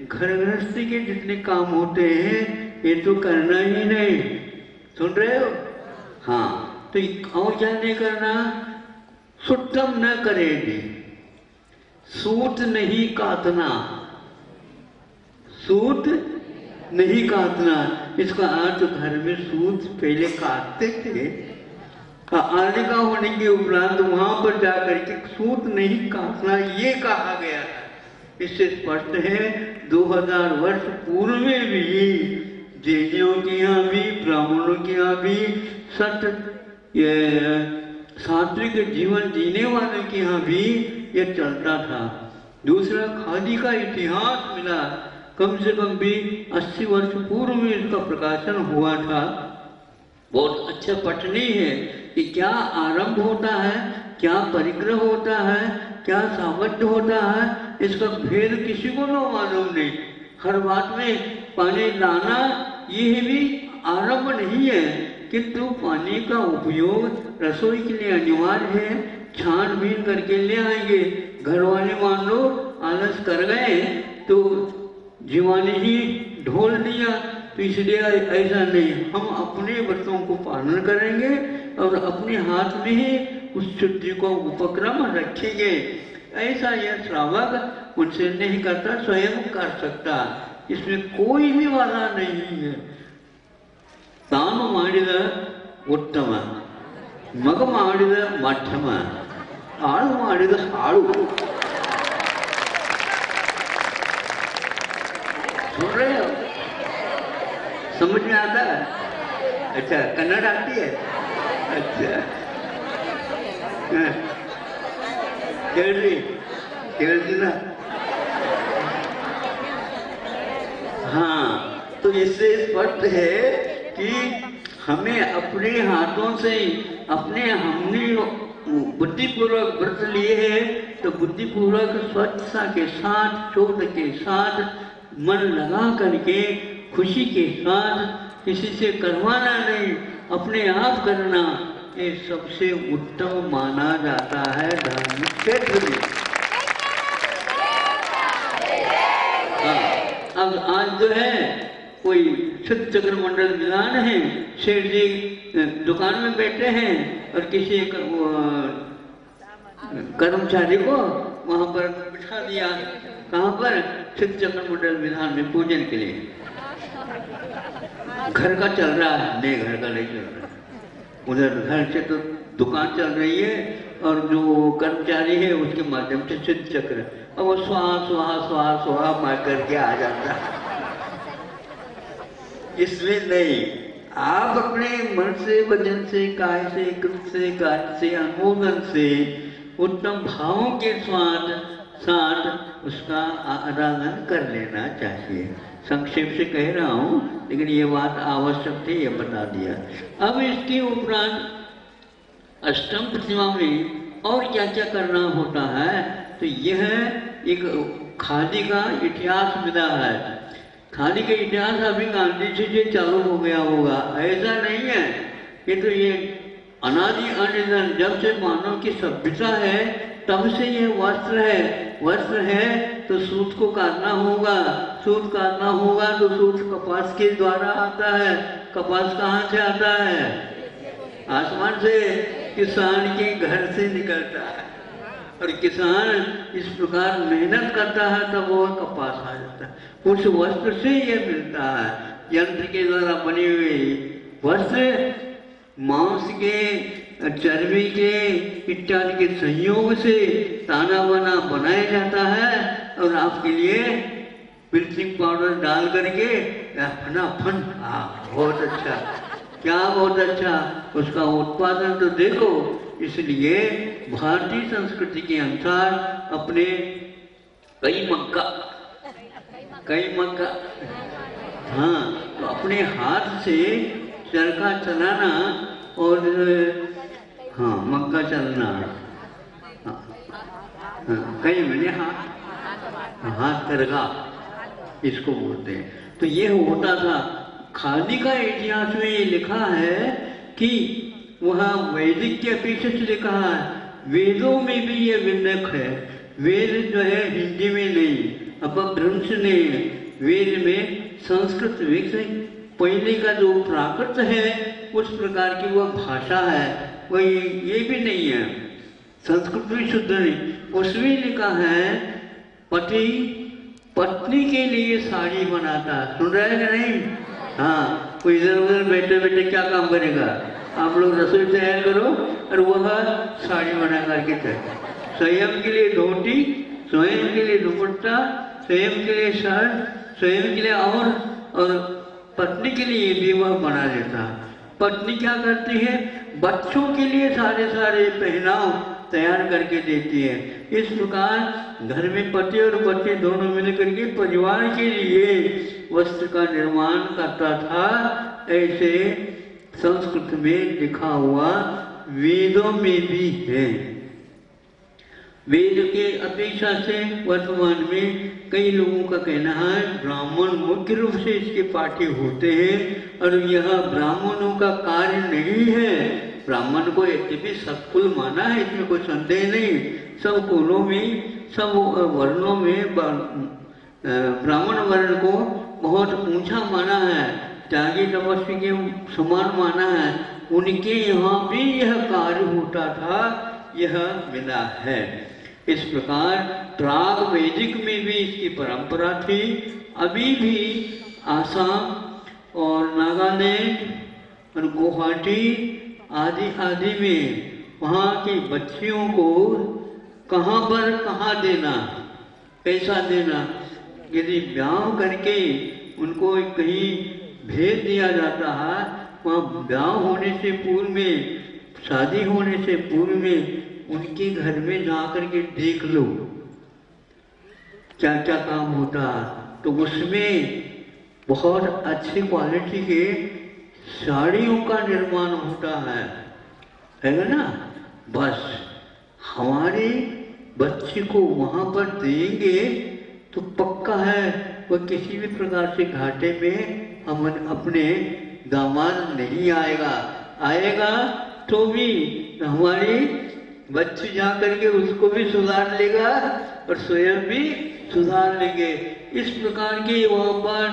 घर गृहस्थी के जितने काम होते हैं ये तो करना ही नहीं। सुन रहे हो? हाँ, तो और क्या नहीं करना? सुट्टम न करेगी, सूत नहीं काटना, सूत नहीं काटना। इसका अर्थ घर में सूत पहले काटते थे, आने का होने के उपरांत वहां पर जाकर के सूत नहीं काटना ये कहा गया है। इससे स्पष्ट है 2000 वर्ष पूर्व में भी जैनियों के यहाँ भी, ब्राह्मणों के यहाँ भी, सात्विक जीवन जीने वालों के यहाँ भी ये चलता था। दूसरा, खादी का इतिहास मिला, कम से कम भी 80 वर्ष पूर्व में इसका प्रकाशन हुआ था। बहुत अच्छा पठनीय है कि क्या आरंभ होता है, क्या परिग्रह होता है, क्या सामर्थ्य होता है, इसका भेद किसी को न मालूम नहीं। हर बात में पानी लाना ये भी आरंभ नहीं है, किंतु पानी का उपयोग रसोई के लिए अनिवार्य है। छानबीन करके ले आएंगे, घर वाले मान लो आलस कर गए तो जीवाने ही ढोल दिया, तो इसलिए ऐसा नहीं, हम अपने बच्चों को पालन करेंगे और अपने हाथ में ही उस शुद्धि को उपक्रम रखेंगे। ऐसा यह श्रावक उनसे नहीं करता, स्वयं कर सकता, इसमें कोई भी बाधा नहीं है। तानु माडिद उत्तम, मग माडिद मध्यम, आळु माडिद हाळु। सुन रहे हो? समझ में आता है? अच्छा, कन्नड़ आती है? अच्छा, केरली ना? हाँ, तो इससे स्पष्ट है कि हमें अपने हाथों से हमने बुद्धिपूर्वक व्रत लिए हैं, तो बुद्धिपूर्वक स्वच्छता के साथ, शोध के साथ मन लगा करके खुशी के साथ, किसी से करवाना नहीं, अपने आप करना, ये सबसे उत्तम माना जाता है धार्मिक क्षेत्र में। अब आज जो है कोई शुद्ध चक्र मंडल विधान है, शेठ जी दुकान में बैठे हैं और किसी कर्मचारी को वहां पर बिठा दिया, कहाँ पर? शुद्ध चक्र मंडल विधान में पूजन के लिए। घर का चल रहा है, नहीं घर का नहीं चल रहा, उधर घर से तो दुकान चल रही है और जो कर्मचारी है उसके माध्यम से शुद्ध चक्र, अब वो स्वाहा स्वाहा स्वाहा स्वाहा मार करके आ जाता है। इसलिए नहीं, आप अपने मन से, वचन से, काय से, कृत से, कार्य से, अनुमोदन से, उत्तम भावों के साथ उसका आराधन कर लेना चाहिए। संक्षेप से कह रहा हूँ, लेकिन ये बात आवश्यक थी, ये बता दिया। अब इसके उपरांत अष्टम प्रतिमा में और क्या क्या करना होता है, तो यह एक खादी का इतिहास मिला है। खादी का इतिहास अभी गांधी जी से चालू हो गया होगा, ऐसा नहीं है। ये अनादि अनिधन, जब से मानव की सभ्यता है तब से ये वस्त्र है। वस्त्र है तो सूत को काटना होगा, सूत काटना होगा तो सूत कपास के द्वारा आता है। कपास कहाँ से आता है? आसमान से, किसान के घर से निकलता है। और किसान इस प्रकार मेहनत करता है तब वो कपास आ जाता है, उस वस्त्र से ये मिलता है। यंत्र के द्वारा बने हुए वस्त्र मांस के, चर्बी के इत्यादि के संयोग से ताना बाना बनाया जाता है और आपके लिए ब्लीचिंग पाउडर डाल करके फन, बहुत अच्छा, क्या बहुत अच्छा, उसका उत्पादन तो देखो। इसलिए भारतीय संस्कृति के अनुसार अपने कई मक्का, हाँ, तो अपने हाथ से चरखा चलाना और हाँ मक्का चलना, कई मैंने हाथ चरखा इसको बोलते हैं। तो ये होता था। खादी का इतिहास में ये लिखा है कि वहाँ वैदिक के अपेक्षा से लिखा है, वेदों में भी ये विनक है। वेद जो है हिंदी में नहीं, अपभ्रंश नहीं है, वेद में संस्कृत पहले का जो प्राकृत है उस प्रकार की वह भाषा है, वही ये भी नहीं है। संस्कृत भी शुद्ध नहीं, उसमें लिखा है पति पत्नी के लिए साड़ी बनाता है। सुन रहे हैं नहीं? हाँ, कोई इधर उधर बैठे बैठे क्या काम करेगा? आप लोग रसोई तैयार करो और वह साड़ी बना करके तैयार, स्वयं के लिए धोती, स्वयं के लिए दुपट्टा, स्वयं के लिए शर्ट, स्वयं के लिए और पत्नी के लिए भी वह बना देता है। पत्नी क्या करती है? बच्चों के लिए सारे पहनाव तैयार करके देती है। इस प्रकार घर में पति और बच्चे दोनों मिलकर के परिवार के लिए वस्त्र का निर्माण करता था। ऐसे संस्कृत में लिखा हुआ वेदों में भी है। वेद के अपेक्षा से वर्तमान में कई लोगों का कहना है ब्राह्मण मुख्य रूप से इसके पाठी होते हैं और यह ब्राह्मणों का कार्य नहीं है। ब्राह्मण को यद्यपि सत्कुल माना है, इसमें कोई संदेह नहीं। सब कुलों में, सब वर्णों में ब्राह्मण वर्ण को बहुत ऊंचा माना है, त्यागी तपस्वी के समान माना है। उनके यहाँ भी यह कार्य होता था, यह मिला है। इस प्रकार प्राग वैदिक में भी इसकी परंपरा थी। अभी भी आसाम और नागालैंड और गुवाहाटी आदि में वहाँ की बच्चियों को कहाँ पर कहाँ देना, कैसा देना, यदि ब्याह करके उनको कहीं भेज दिया जाता है, वहाँ ब्याह होने से पूर्व में, शादी होने से पूर्व में उनके घर में जा कर के देख लो क्या क्या काम होता, तो उसमें बहुत अच्छी क्वालिटी के साड़ियों का निर्माण होता है ना। बस हमारे बच्चे को वहाँ पर देंगे तो पक्का है वह किसी भी प्रकार से घाटे में हम अपने दामाद नहीं आएगा। आएगा तो भी हमारी बच्ची जा करके उसको भी सुधार लेगा और स्वयं भी सुधार लेंगे। इस प्रकार के वहाँ पर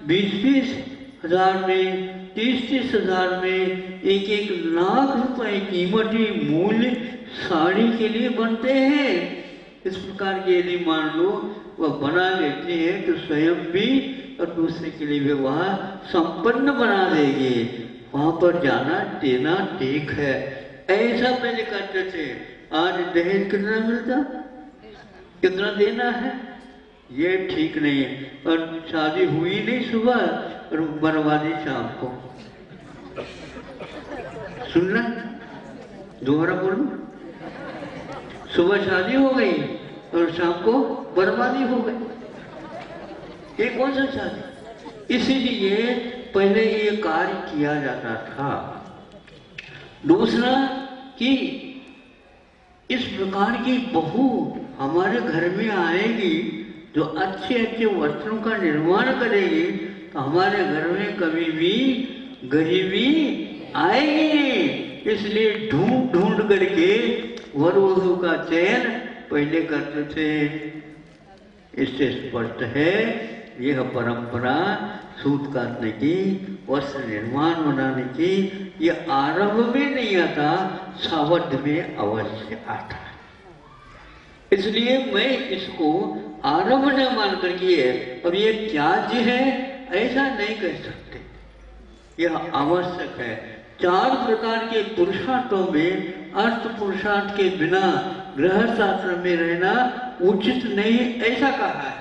20-20 हजार में, 30-30 हजार में, 1-1 लाख रुपए कीमती मूल्य साड़ी के लिए बनते हैं। इस प्रकार के यदि मान लो वह बना लेती है तो स्वयं भी और दूसरे के लिए भी वह संपन्न बना देगी। वहां पर जाना देना ठीक है, ऐसा पहले करते थे। आज दहेज कितना मिलता, कितना देना है, ये ठीक नहीं है। और शादी हुई नहीं सुबह और बर्बादी शाम को। सुनना, दोबारा बोलो। सुबह शादी हो गई और शाम को बर्बादी हो गई। ये कौन सा शादी? इसीलिए पहले ये कार्य किया जाता था। दूसरा कि इस प्रकार की बहू हमारे घर में आएगी जो अच्छे अच्छे वस्त्रों का निर्माण करेगी तो हमारे घर में कभी भी गरीबी आएगी नहीं। इसलिए ढूंढ ढूंढ करके वर वधू का चयन पहले करते थे। इससे स्पष्ट है यह परंपरा सूत काटने की, वस्त्र निर्माण बनाने की, यह आरंभ में नहीं आता, सावध में अवश्य आता है। इसलिए मैं इसको आरंभ न मान करके अब ये त्याज्य है ऐसा नहीं कह सकते, यह आवश्यक है। 4 प्रकार के पुरुषार्थों में अर्थ पुरुषार्थ के बिना गृहस्थ आश्रम में रहना उचित नहीं ऐसा कहा है।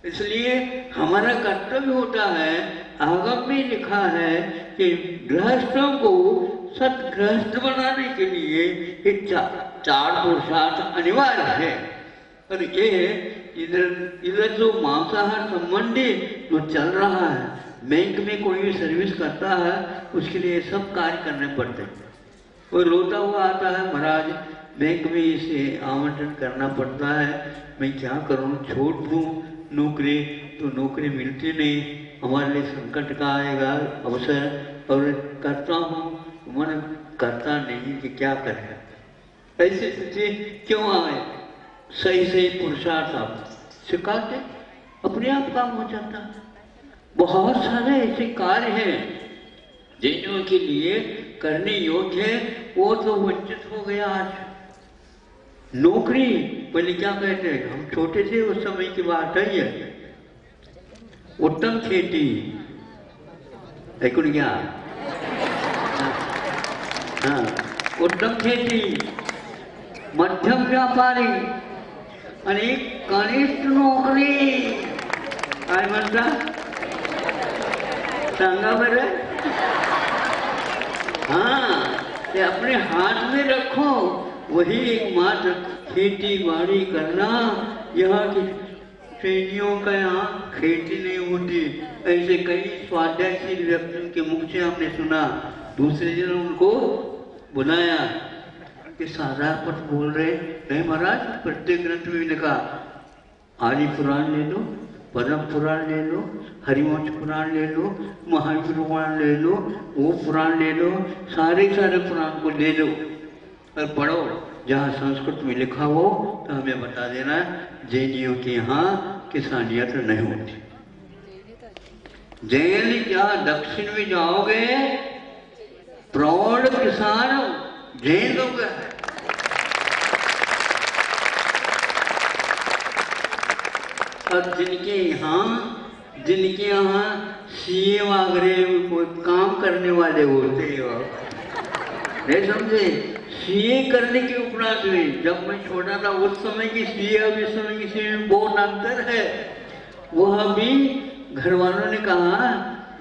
इसलिए हमारा कर्तव्य होता है, आगम में लिखा है कि गृहस्थों को सतगृहस्थ बनाने के लिए ये 4 पुरुषार्थ अनिवार्य है। और ये इधर जो मांसाहार संबंधी जो चल रहा है, बैंक में कोई भी सर्विस करता है उसके लिए सब कार्य करने पड़ते हैं। कोई रोता हुआ आता है, महाराज बैंक में इसे आमंत्रण करना पड़ता है, मैं क्या करूं, छोड़ दूं नौकरी, तो नौकरी मिलती नहीं, हमारे लिए संकट का आएगा अवसर, और करता हूँ मन करता नहीं कि क्या करें। ऐसे स्थिति क्यों आए? सही सही पुरुषार्थ आप सिखाते अपने आप काम हो जाता है। बहुत सारे ऐसे कार्य हैं जिन्हों के लिए करने योग्य है, वो तो वंचित हो गया। आज नौकरी पहले क्या कहते हैं, हम छोटे थे उस समय की बात है, उत्तम खेती ऐकून घ्या, हाँ, उत्तम खेती, मध्यम व्यापारी आणि कनिष्ठ नोकरी। काय म्हणता सांगा बरं? हाँ, ये अपने हाथ में रखो, वही एकमात्र खेती बाड़ी करना। यहाँ की श्रेणियों का यहाँ खेती नहीं होती, ऐसे कई स्वाध्यायशील व्यक्तियों के मुख से हमने सुना। दूसरे दिन उनको बुलाया कि सादा पट बोल रहे, नहीं महाराज, प्रत्येक ग्रंथ में लिखा, आदि पुराण ले लो, पद्म पुराण ले लो, हरिवंश पुराण ले लो, महावीर पुराण ले लो, वो पुराण ले लो, सारे पुराण को ले लो और पढ़ो। जहाँ संस्कृत में लिखा हो तो हमें बता देना। जैनियों के यहाँ किसानियत नहीं होती। जैन क्या दक्षिण में जाओगे प्रौढ़ किसान जैन लोग हैं। और जिनके यहाँ सीए वगैरह कोई काम करने वाले होते हो, नहीं समझे? सीए करने के उपरांत में, जब मैं छोटा था उस समय की सीए और इस समय की सीए में बहुत अंतर है। वह भी घर वालों ने कहा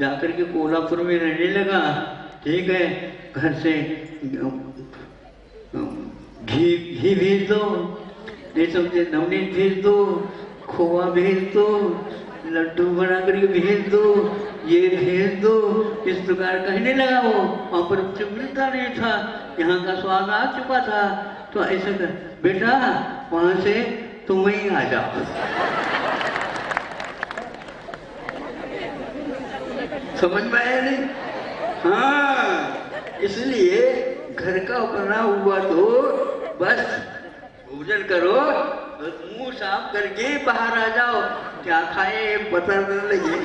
जाकर के कोल्हापुर में रहने लगा, ठीक है, घर से घी भेज दो, नहीं समझे, नवनीत भेज दो, खोआ भेज दो, लड्डू बना करके भेज दो, ये भेज दो, इस प्रकार कहने लगा। वो वहाँ पर मिलता नहीं था, यहाँ का स्वाद आ चुका था। तो ऐसा कर बेटा, वहाँ से तुम वहीं आ जाओ। समझ में आया नहीं? हाँ, इसलिए घर का बना हुआ तो बस भोजन करो, बस मुंह साफ करके बाहर आ जाओ, क्या खाए पता न लगे।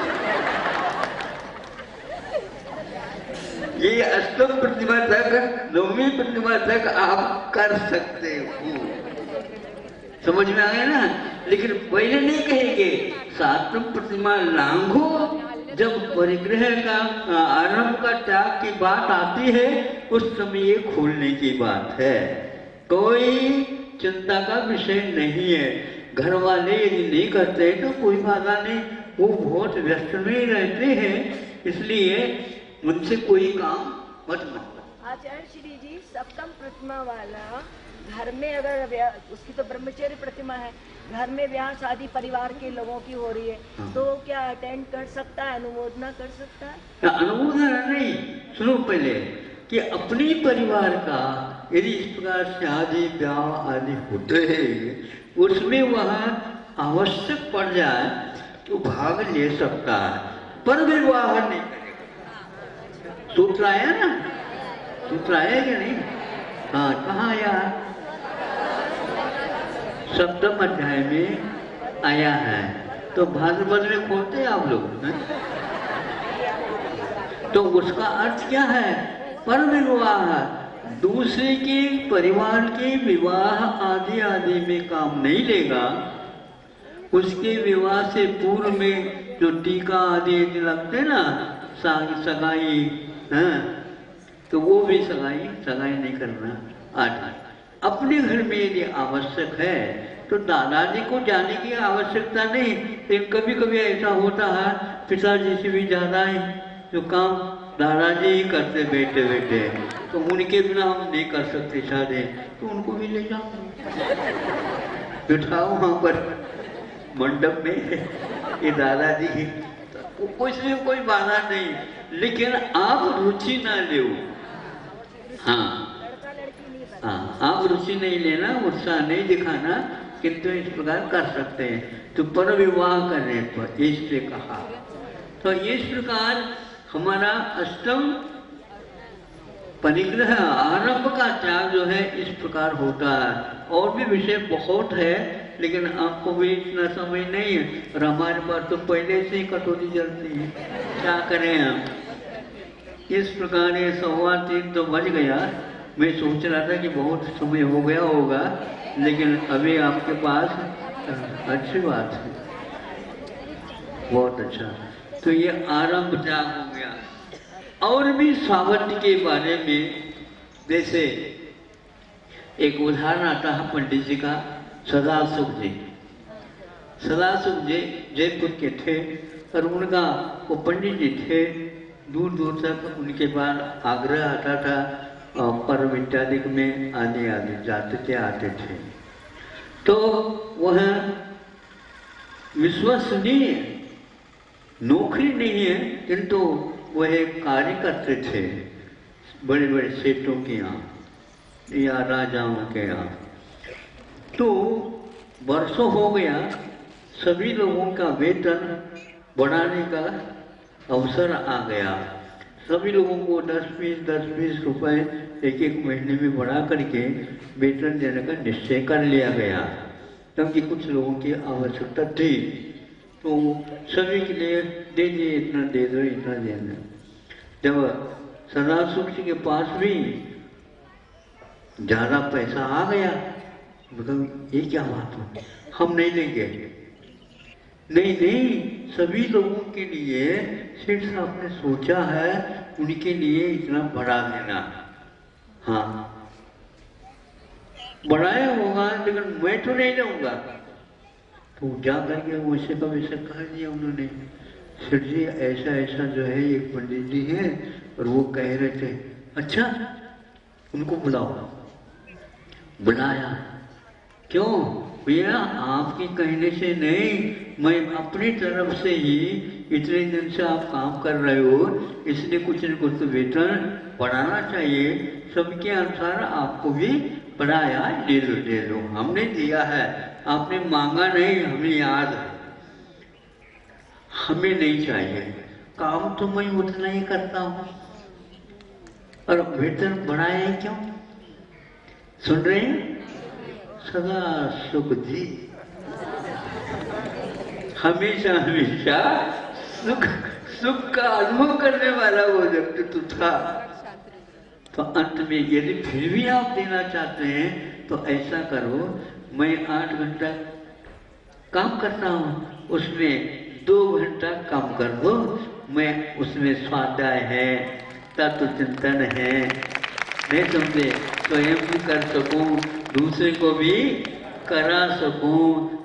ये अष्टम प्रतिमा तक, नवमी प्रतिमा तक आप कर सकते हो। समझ में आ गया ना? लेकिन पहले नहीं कहेंगे, सातम प्रतिमा लांघो। जब परिग्रह का आरंभ का त्याग की बात आती है, उस समय ये खोलने की बात है, कोई चिंता का विषय नहीं है। घर वाले यदि नहीं करते तो कोई बाधा नहीं, वो बहुत व्यस्त में रहते हैं, इसलिए उनसे कोई काम मत मांगो। आचार्य श्री जी, सप्तम प्रतिमा वाला घर में अगर उसकी तो ब्रह्मचर्य प्रतिमा है, घर में ब्याह शादी परिवार के लोगों की हो रही है, तो क्या अटेंड कर सकता है, अनुमोदना कर सकता है? अनुमोदना नहीं, सुनो पहले कि अपने परिवार का यदि इस प्रकार शादी ब्याह आदि होते हैं, उसमें वहाँ आवश्यक पड़ जाए तो भाग ले सकता है, पर विवाह नहीं करेगा। सूत्र आया ना? सूत्र आया कि नहीं? हाँ, कहाँ आया? सप्तम अध्याय में आया है। तो भाद्रपद में खोलते हैं आप लोग हैं? तो उसका अर्थ क्या है? पर विवाह, दूसरे के परिवार के विवाह आदि आदि में काम नहीं लेगा। उसके विवाह से पूर्व में जो टीका आदि लगते ना, सगाई, हाँ, तो वो भी सगाई नहीं करना। आठ अपने घर में यदि आवश्यक है तो दादाजी को जाने की आवश्यकता नहीं, लेकिन कभी कभी ऐसा होता है पिताजी से भी ज्यादा है जो काम दादाजी ही करते बैठे बैठे, तो उनके बिना हम नहीं कर सकते शादी, तो उनको भी ले जाओ, बिठाओ वहाँ पर मंडप में, ये दादाजी ही, उसमें कोई बाधा नहीं, लेकिन आप रुचि ना ले। हाँ हाँ, आप रुचि नहीं लेना, उत्साह नहीं दिखाना, किंतु इस प्रकार कर सकते हैं। तो पर विवाह करने पर इससे कहा, तो इस प्रकार हमारा अष्टम परिग्रह आरंभ का त्याग जो है इस प्रकार होता है। और भी विषय बहुत है, लेकिन आपको भी इतना समय नहीं है, और हमारे पास तो पहले से ही कटोरी जलती है, क्या करें हम। इस प्रकार ये 3:15 तो बज गया। मैं सोच रहा था कि बहुत समय हो गया होगा, लेकिन अभी आपके पास अच्छी बात है, बहुत अच्छा। तो ये आरंभ त्याग हो गया। और भी सावध्य के बारे में, जैसे एक उदाहरण आता है पंडित जी का, सदासुख जी। सदासुख जी जयपुर के थे, और उनका वो पंडित जी थे, दूर दूर तक उनके पास आग्रह आता था, पर्व इत्यादि में आने आने जाते थे, आते थे। तो वह विश्वसनीय नौकरी नहीं है, किंतु वह कार्य करते थे बड़े बड़े सेठों के यहाँ या राजाओं के यहाँ। तो वर्षों हो गया, सभी लोगों का वेतन बढ़ाने का अवसर आ गया। सभी लोगों को 10-20 रुपए एक एक महीने में बढ़ा करके वेतन देने का निश्चय कर लिया गया, क्योंकि कुछ लोगों की आवश्यकता थी, तो सभी के लिए दे दिए, इतना दे दो, इतना दे दो। जब सदासुख जी के पास भी ज़्यादा पैसा आ गया, मतलब ये क्या बात हो, हम नहीं लेंगे। नहीं, सभी लोगों के लिए सेठ साहब ने सोचा है, उनके लिए इतना बढ़ा देना। हाँ, बढ़ाया होगा, लेकिन मैं तो नहीं लूँगा। तो जा करके वैसे का वैसे कह दिया उन्होंने, सेठ जी ऐसा ऐसा जो है एक पंडित जी है, और वो कह रहे थे। अच्छा, उनको बुलाओ। बुलाया। क्यों भैया, आपके कहने से नहीं, मैं अपनी तरफ से ही, इतने दिन से आप काम कर रहे हो, इसलिए कुछ न कुछ तो वेतन बढ़ाना चाहिए, सबके अनुसार आपको भी पढ़ाया, ले लो, हमने दिया है, आपने मांगा नहीं, हमें याद है, हमें नहीं चाहिए। काम तो मैं उतना ही करता हूँ और वेतन बढ़ाए क्यों? सुन रहे हैं? सदा सुख दी, हमेशा हमेशा सुख का अनुभव करने वाला वो व्यक्तित्व था। तो अंत में यदि फिर भी आप देना चाहते हैं तो ऐसा करो, मैं 8 घंटा काम करता हूँ, उसमें 2 घंटा काम कर दो, मैं उसमें स्वाध्याय है, तत्व चिंतन है, मैं तुमसे स्वयं भी कर सकूं, दूसरे को भी करा सकूं,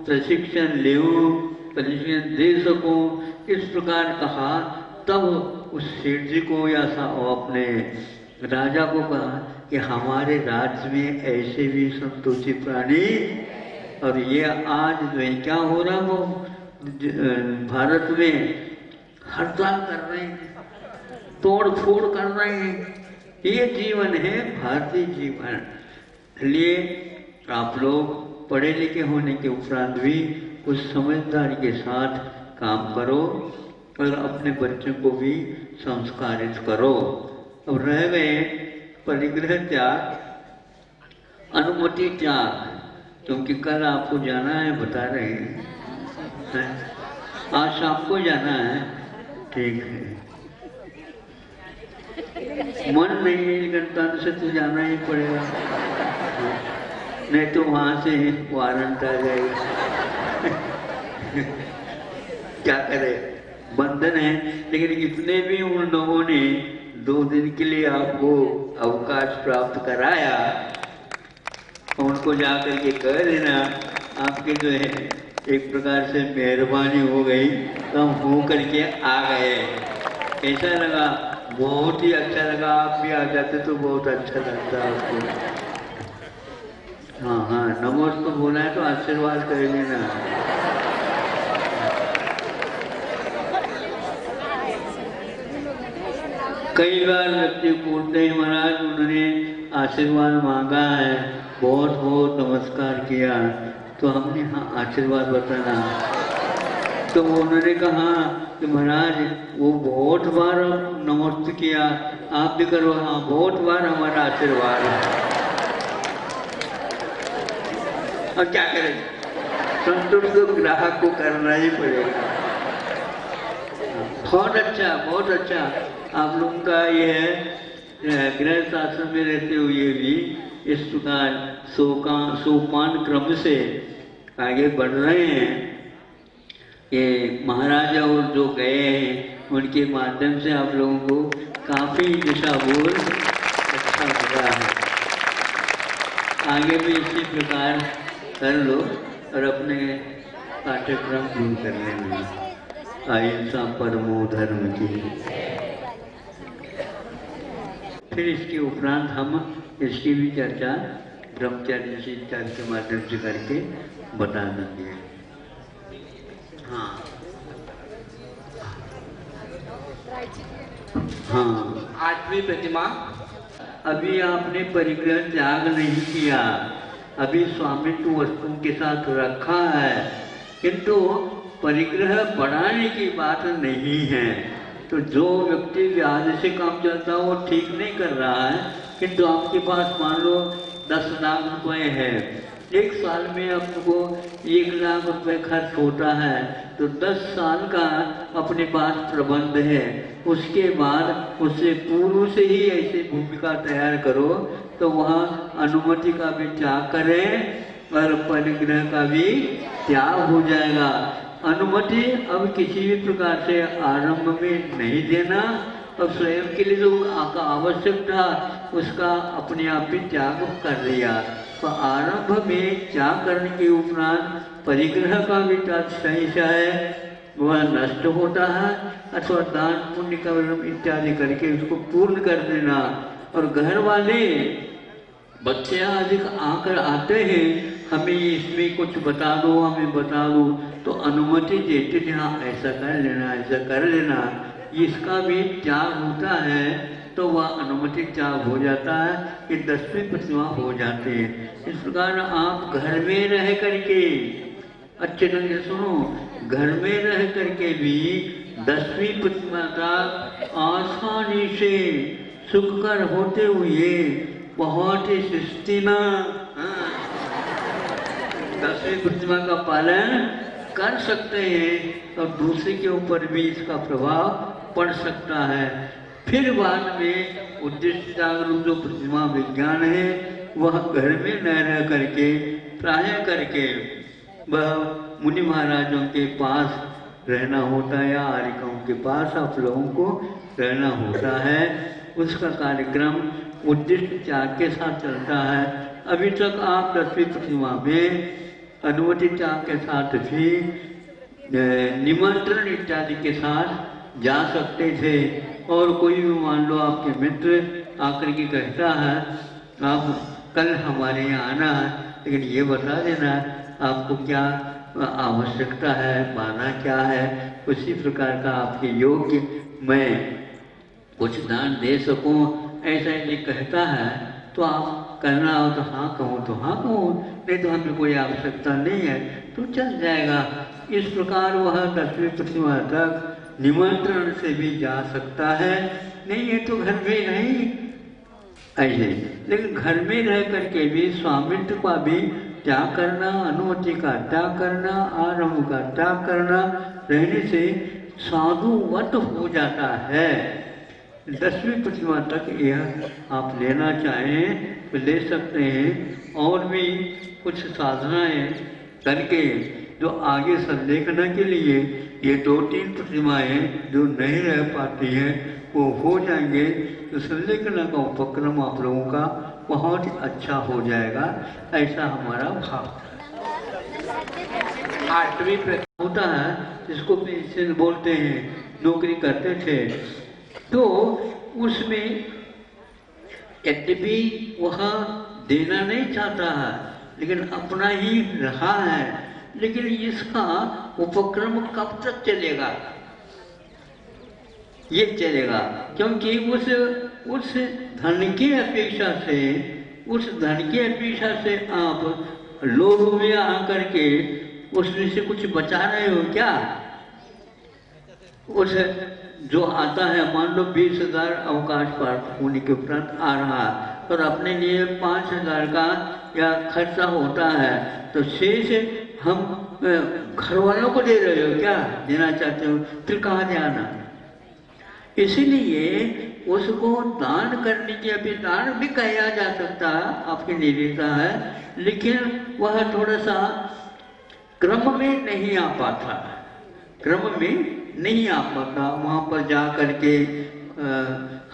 प्रशिक्षण लेऊं, प्रशिक्षण दे सकूं, इस प्रकार कहा। तब उस सेठ जी को या अपने राजा को कहा कि हमारे राज्य में ऐसे भी संतोषी प्राणी, और ये आज जो क्या हो रहा वो भारत में हड़ताल कर रहे हैं, तोड़ फोड़ कर रहे हैं, ये जीवन है भारतीय जीवन। इसलिए आप लोग पढ़े लिखे होने के उपरांत भी कुछ समझदारी के साथ काम करो और अपने बच्चों को भी संस्कारित करो। अब रह गए परिग्रह त्याग, अनुमति त्याग, क्योंकि कल आपको जाना है, बता रहे हैं, आज शाम को जाना है, ठीक है, मन नहीं करता से तो जाना ही पड़ेगा, नहीं तो वहां से वारंट आ जाएगा। क्या करे, बंधन है। लेकिन इतने भी उन लोगों ने 2 दिन के लिए आपको अवकाश प्राप्त कराया, उनको जाकर के कह देना आपके जो है एक प्रकार से मेहरबानी हो गई, तो हम हो करके आ गए। कैसा लगा? बहुत ही अच्छा लगा। आप भी आ जाते तो बहुत अच्छा लगता आपको। हाँ, नमस्ते तो बोला है तो आशीर्वाद कर लेना। कई बार व्यक्ति पूछते हैं, महाराज उन्होंने आशीर्वाद मांगा है, बहुत बहुत नमस्कार किया, तो हमने हाँ आशीर्वाद बताना, तो उन्होंने कहा कि महाराज वो बहुत बार नमस्ते किया, आप भी करो, हाँ बहुत बार हमारा आशीर्वाद है। और क्या करें, संतुष्ट तो ग्राहक को करना ही पड़ेगा। बहुत अच्छा, बहुत अच्छा। आप लोगों का ये है गृहस्थ आश्रम में रहते हुए भी इस प्रकार सोपान क्रम से आगे बढ़ रहे हैं। ये महाराजा और जो गए हैं उनके माध्यम से आप लोगों को काफ़ी दिशा बोध अच्छा लगा है। आगे भी इसी प्रकार कर लो और अपने पाठ्यक्रम शुरू कर लेना। अहिंसा परमो धर्म की। फिर इसके उपरांत हम इसकी भी चर्चा ब्रह्मचर्य शिष्टाचार के माध्यम से करके बता देंगे। हाँ, 8वीं प्रतिमा। अभी आपने परिग्रह त्याग नहीं किया, अभी स्वामित्व वस्तु के साथ रखा है, किंतु परिग्रह बढ़ाने की बात नहीं है। तो जो व्यक्ति व्याज से काम चलता है वो ठीक नहीं कर रहा है, किंतु आपके पास मान लो 10 लाख रुपए है, 1 साल में आपको 1 लाख रुपए खर्च होता है, तो 10 साल का अपने पास प्रबंध है। उसके बाद उससे पूर्व से ही ऐसी भूमिका तैयार करो तो वहाँ अनुमति का भी त्याग करें और परिग्रह का भी त्याग हो जाएगा। अनुमति अब किसी भी प्रकार से आरंभ में नहीं देना, और स्वयं के लिए जो आवश्यक था उसका अपने आप ही त्याग कर दिया। तो आरंभ में त्याग करने के उपरांत परिग्रह का भी सही है वह नष्ट होता है, अथवा दान पुण्य कर्म इत्यादि करके उसको पूर्ण कर देना। और घर वाले बच्चे अधिक आकर आते हैं, हमें इसमें कुछ बता दो, हमें बता दो, तो अनुमति देते थे, हाँ ऐसा कर लेना, ऐसा कर लेना, इसका भी त्याग होता है। तो वह अनुमति त्याग हो जाता है, कि 10वीं प्रतिमा हो जाती है। इस प्रकार आप घर में रह करके, अच्छे ढंग से सुनो, घर में रह करके भी 10वीं प्रतिमा तक आसानी से सुखकर होते हुए बहुत ही शिस्तिना 10वीं प्रतिमा का पालन कर सकते हैं और दूसरे के ऊपर भी इसका प्रभाव पड़ सकता है। फिर बाद में उद्देश्य जागरूक जो प्रतिमा विज्ञान है वह घर में न रह करके प्राय करके वह मुनि महाराजों के पास रहना होता है या आर्यिकाओं के पास आप लोगों को रहना होता है। उसका कार्यक्रम उद्देश्य त्याग के साथ चलता है। अभी तक आप 10वीं प्रतिमा में अनुमति त्याग के साथ भी निमंत्रण इत्यादि के साथ जा सकते थे। और कोई भी मान लो आपके मित्र आकर के कहता है आप कल हमारे यहाँ आना है, लेकिन ये बता देना आपको क्या आवश्यकता है, माना क्या है, उसी प्रकार का आपके योग्य मैं कुछ दान दे सकूं, ऐसा यदि कहता है तो आप करना हो तो हाँ कहूँ तो हाँ कहूँ, नहीं तो हमें कोई आवश्यकता नहीं है तो चल जाएगा। इस प्रकार वह 10वीं प्रतिमा तक निमंत्रण से भी जा सकता है। नहीं है तो घर में नहीं ऐसे, लेकिन घर में रह करके भी स्वामित्व का भी त्याग करना, अनुमति का त्याग करना, आरंभ का त्याग करना, रहने से साधुवत हो जाता है। 10वीं प्रतिमा तक यह आप लेना चाहें तो ले सकते हैं। और भी कुछ साधनाएं करके जो आगे संलेखना के लिए ये 2-3 प्रतिमाएं जो नहीं रह पाती हैं वो हो जाएंगे तो संलेखना का उपक्रम आप लोगों का बहुत ही अच्छा हो जाएगा, ऐसा हमारा भाव था। 8वीं प्रतिमा होता है जिसको पेंशन बोलते हैं, नौकरी करते थे तो उसमें यद्यपि वह देना नहीं चाहता है लेकिन अपना ही रहा है, लेकिन इसका उपक्रम कब तक चलेगा? ये चलेगा क्योंकि उस धन की अपेक्षा से आप लोभ में आकर के उसमें से कुछ बचा रहे हो क्या? उस जो आता है मान लो 20,000 अवकाश प्राप्त होने के उपरांत आ रहा है और अपने लिए 5,000 का या खर्चा होता है तो शेष हम घर वालों को दे रहे हो क्या? देना चाहते हो फिर कहाँ जाना? इसीलिए उसको दान करने के, अभी दान भी कहा जा सकता है, आपकी निवेदना है, लेकिन वह थोड़ा सा क्रम में नहीं आ पाता, वहाँ पर जा करके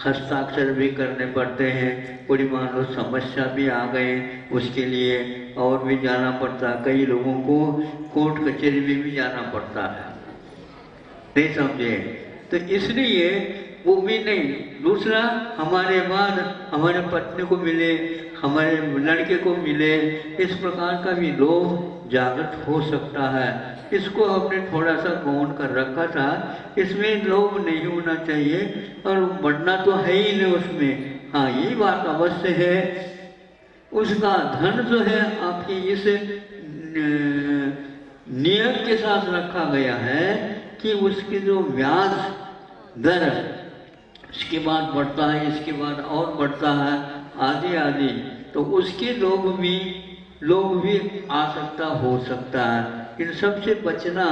हस्ताक्षर भी करने पड़ते हैं, कोई मान लो समस्या भी आ गए उसके लिए और भी जाना पड़ता है, कई लोगों को कोर्ट कचहरी में भी जाना पड़ता है, नहीं समझे? तो इसलिए वो भी नहीं। दूसरा, हमारे बाद हमारे पत्नी को मिले, हमारे लड़के को मिले, इस प्रकार का भी लोभ जागृत हो सकता है। इसको हमने थोड़ा सा गौण कर रखा था, इसमें लोभ नहीं होना चाहिए और बढ़ना तो है ही नहीं उसमें। हाँ, ये बात अवश्य है, उसका धन जो है आपकी इस नियत के साथ रखा गया है कि उसकी जो ब्याज दर इसके बाद बढ़ता है, इसके बाद और बढ़ता है, आदि आदि, तो उसके लोभ भी आसक्ता हो सकता है। इन सब से बचना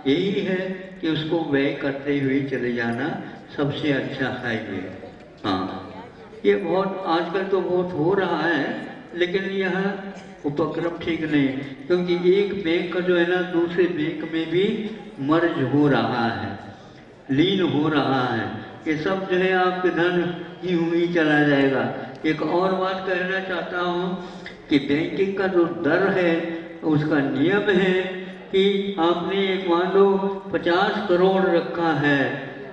यही है कि उसको व्यय करते हुए चले जाना सबसे अच्छा है ये। हाँ, ये बहुत आजकल तो बहुत हो रहा है, लेकिन यह उपक्रम ठीक नहीं, क्योंकि एक बैंक का जो है ना दूसरे बैंक में भी मर्ज हो रहा है, लीन हो रहा है। ये सब जो है आपके धन ही चला जाएगा। एक और बात कहना चाहता हूँ कि बैंकिंग का जो दर है उसका नियम है कि आपने एक मान लो 50 करोड़ रखा है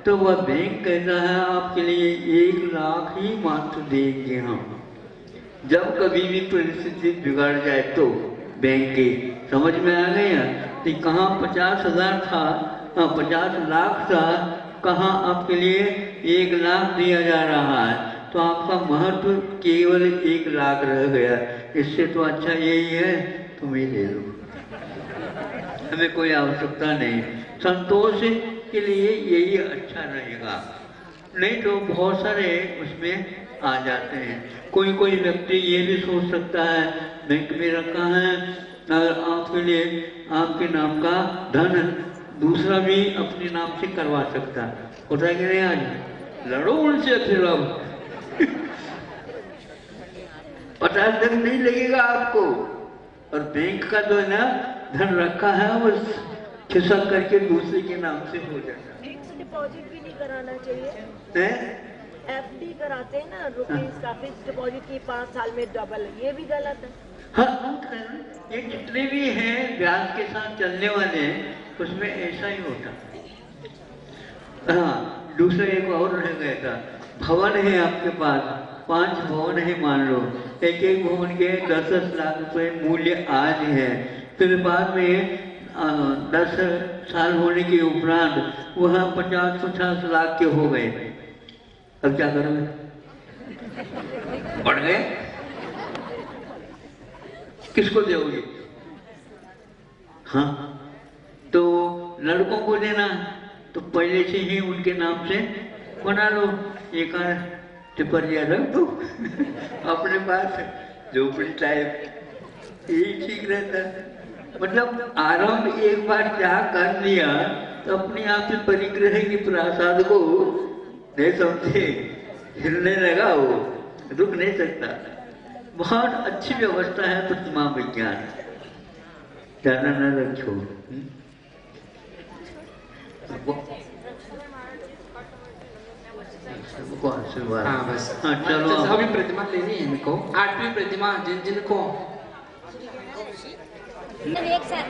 तो वह बैंक कहता है आपके लिए 1 लाख ही मात्र देंगे हम। जब कभी भी परिस्थिति बिगड़ जाए तो बैंक की समझ में आ गया कि कहाँ 50,000 था, 50 लाख था कहाँ आपके लिए 1 लाख दिया जा रहा है, तो आपका महत्व केवल 1 लाख रह गया। इससे तो अच्छा यही है तुम ही ले लो, हमें कोई आवश्यकता नहीं। संतोष के लिए यही अच्छा रहेगा, नहीं तो बहुत सारे उसमें आ जाते हैं। कोई कोई व्यक्ति ये भी सोच सकता है बैंक में रखा है, अगर आपके लिए आपके नाम का धन दूसरा भी अपने नाम से करवा सकता है। होता है कि नहीं? आज लड़ो उनसे फिर अब 50 दिन नहीं लगेगा आपको। और बैंक का जो है ना धन रखा है वो खिसक करके दूसरे के नाम से हो जाता है। फिक्स डिपॉजिट भी नहीं कराना चाहिए। FD कराते हैं ना, रुपीज का फिक्स डिपॉजिट की 5 साल में डबल, ये भी गलत है। हाँ, ये जितने भी हैं ब्याज के साथ चलने वाले हैं उसमें ऐसा ही होता। हाँ, दूसरा एक और रह गया था, भवन है आपके पास, 5 भवन है मान लो, एक एक भवन के 10-10 लाख रुपए मूल्य आज है, फिर बाद में 10 साल होने के उपरांत वह 50-50 लाख के हो गए, अब क्या करोगे? बढ़ गए, किसको दोगे? हाँ, तो लड़कों को देना तो पहले से ही उनके नाम से बना लो, एक टिपरिया रख दो अपने पास, झोपड़ी टाइप, यही ठीक रहता है। मतलब आरंभ एक बार क्या कर लिया तो अपने आप से परिग्रह की प्रासाद को नहीं समझे, हिलने लगा, वो रुक नहीं सकता। बहुत अच्छी व्यवस्था है प्रतिमा विज्ञान, ज्यादा न रखो। हाँ बस, हाँ, चलो अभी प्रतिमा लेनी है इनको, 8वीं प्रतिमा जिनको एक साथ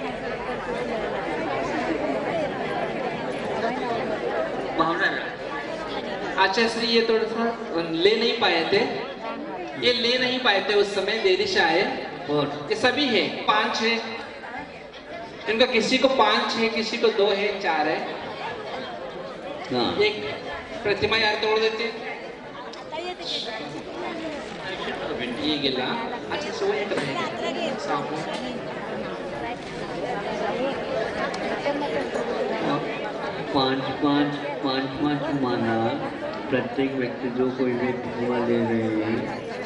आचार्य श्री ये थोड़ा सा ले नहीं पाए थे, ये ले नहीं पाए थे उस समय, देरी से आए। और ये सभी है, 5 है इनका, किसी को 5 है, किसी को 2 है, 4 है। हाँ, एक प्रतिमा यार तोड़ देते, ये गिला अच्छा से वो एक रहे साफ हो। 5 माना प्रत्येक व्यक्ति जो कोई भी प्रतिमा ले रहे हैं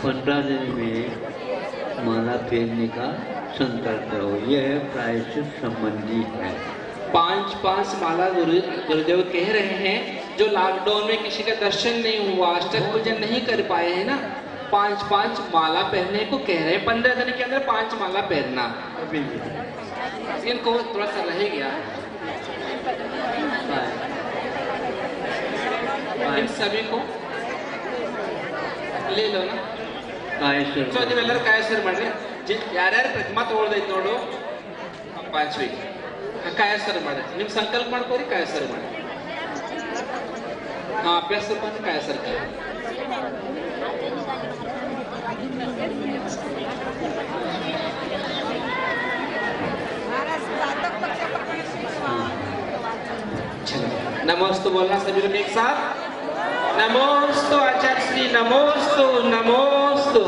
15 दिन में माला फेरने का संकल्प करो, यह प्रायश्चित संबंधी है। 5 माला गुरुदेव कह रहे हैं, जो लॉकडाउन में किसी का दर्शन नहीं हुआ, अष्टक पूजन नहीं कर पाए हैं ना, 5 माला पहनने को कह रहे हैं। 15 दिन के अंदर 5 माला पहनना। इनको थोड़ा सा रह गया, इन सभी को ले लो ना। ಎಲ್ಲರೂ ಕಾಯಸರು ಮಾಡ್ರಿ, ಯಾರ್ಯಾರು ಪ್ರತಿಮಾ ತಗೊಳ್ದೈತೆ ನೋಡು 5ವಿ ಕಾಯಸರು ಮಾಡ್ರಿ, ನಿಮ್ ಸಂಕಲ್ಪ ಮಾಡ್ಕೋರಿ, ಕಾಯಸರು ಮಾಡ್ರಿ। ಹಾ, ಅಭ್ಯಾಸ ಬಂದು ಕಾಯಸರು नमोस्तु बोलना सभी लोग एक साथ, नमोस्तु आचार्य श्री, नमोस्तु नमोस्तु।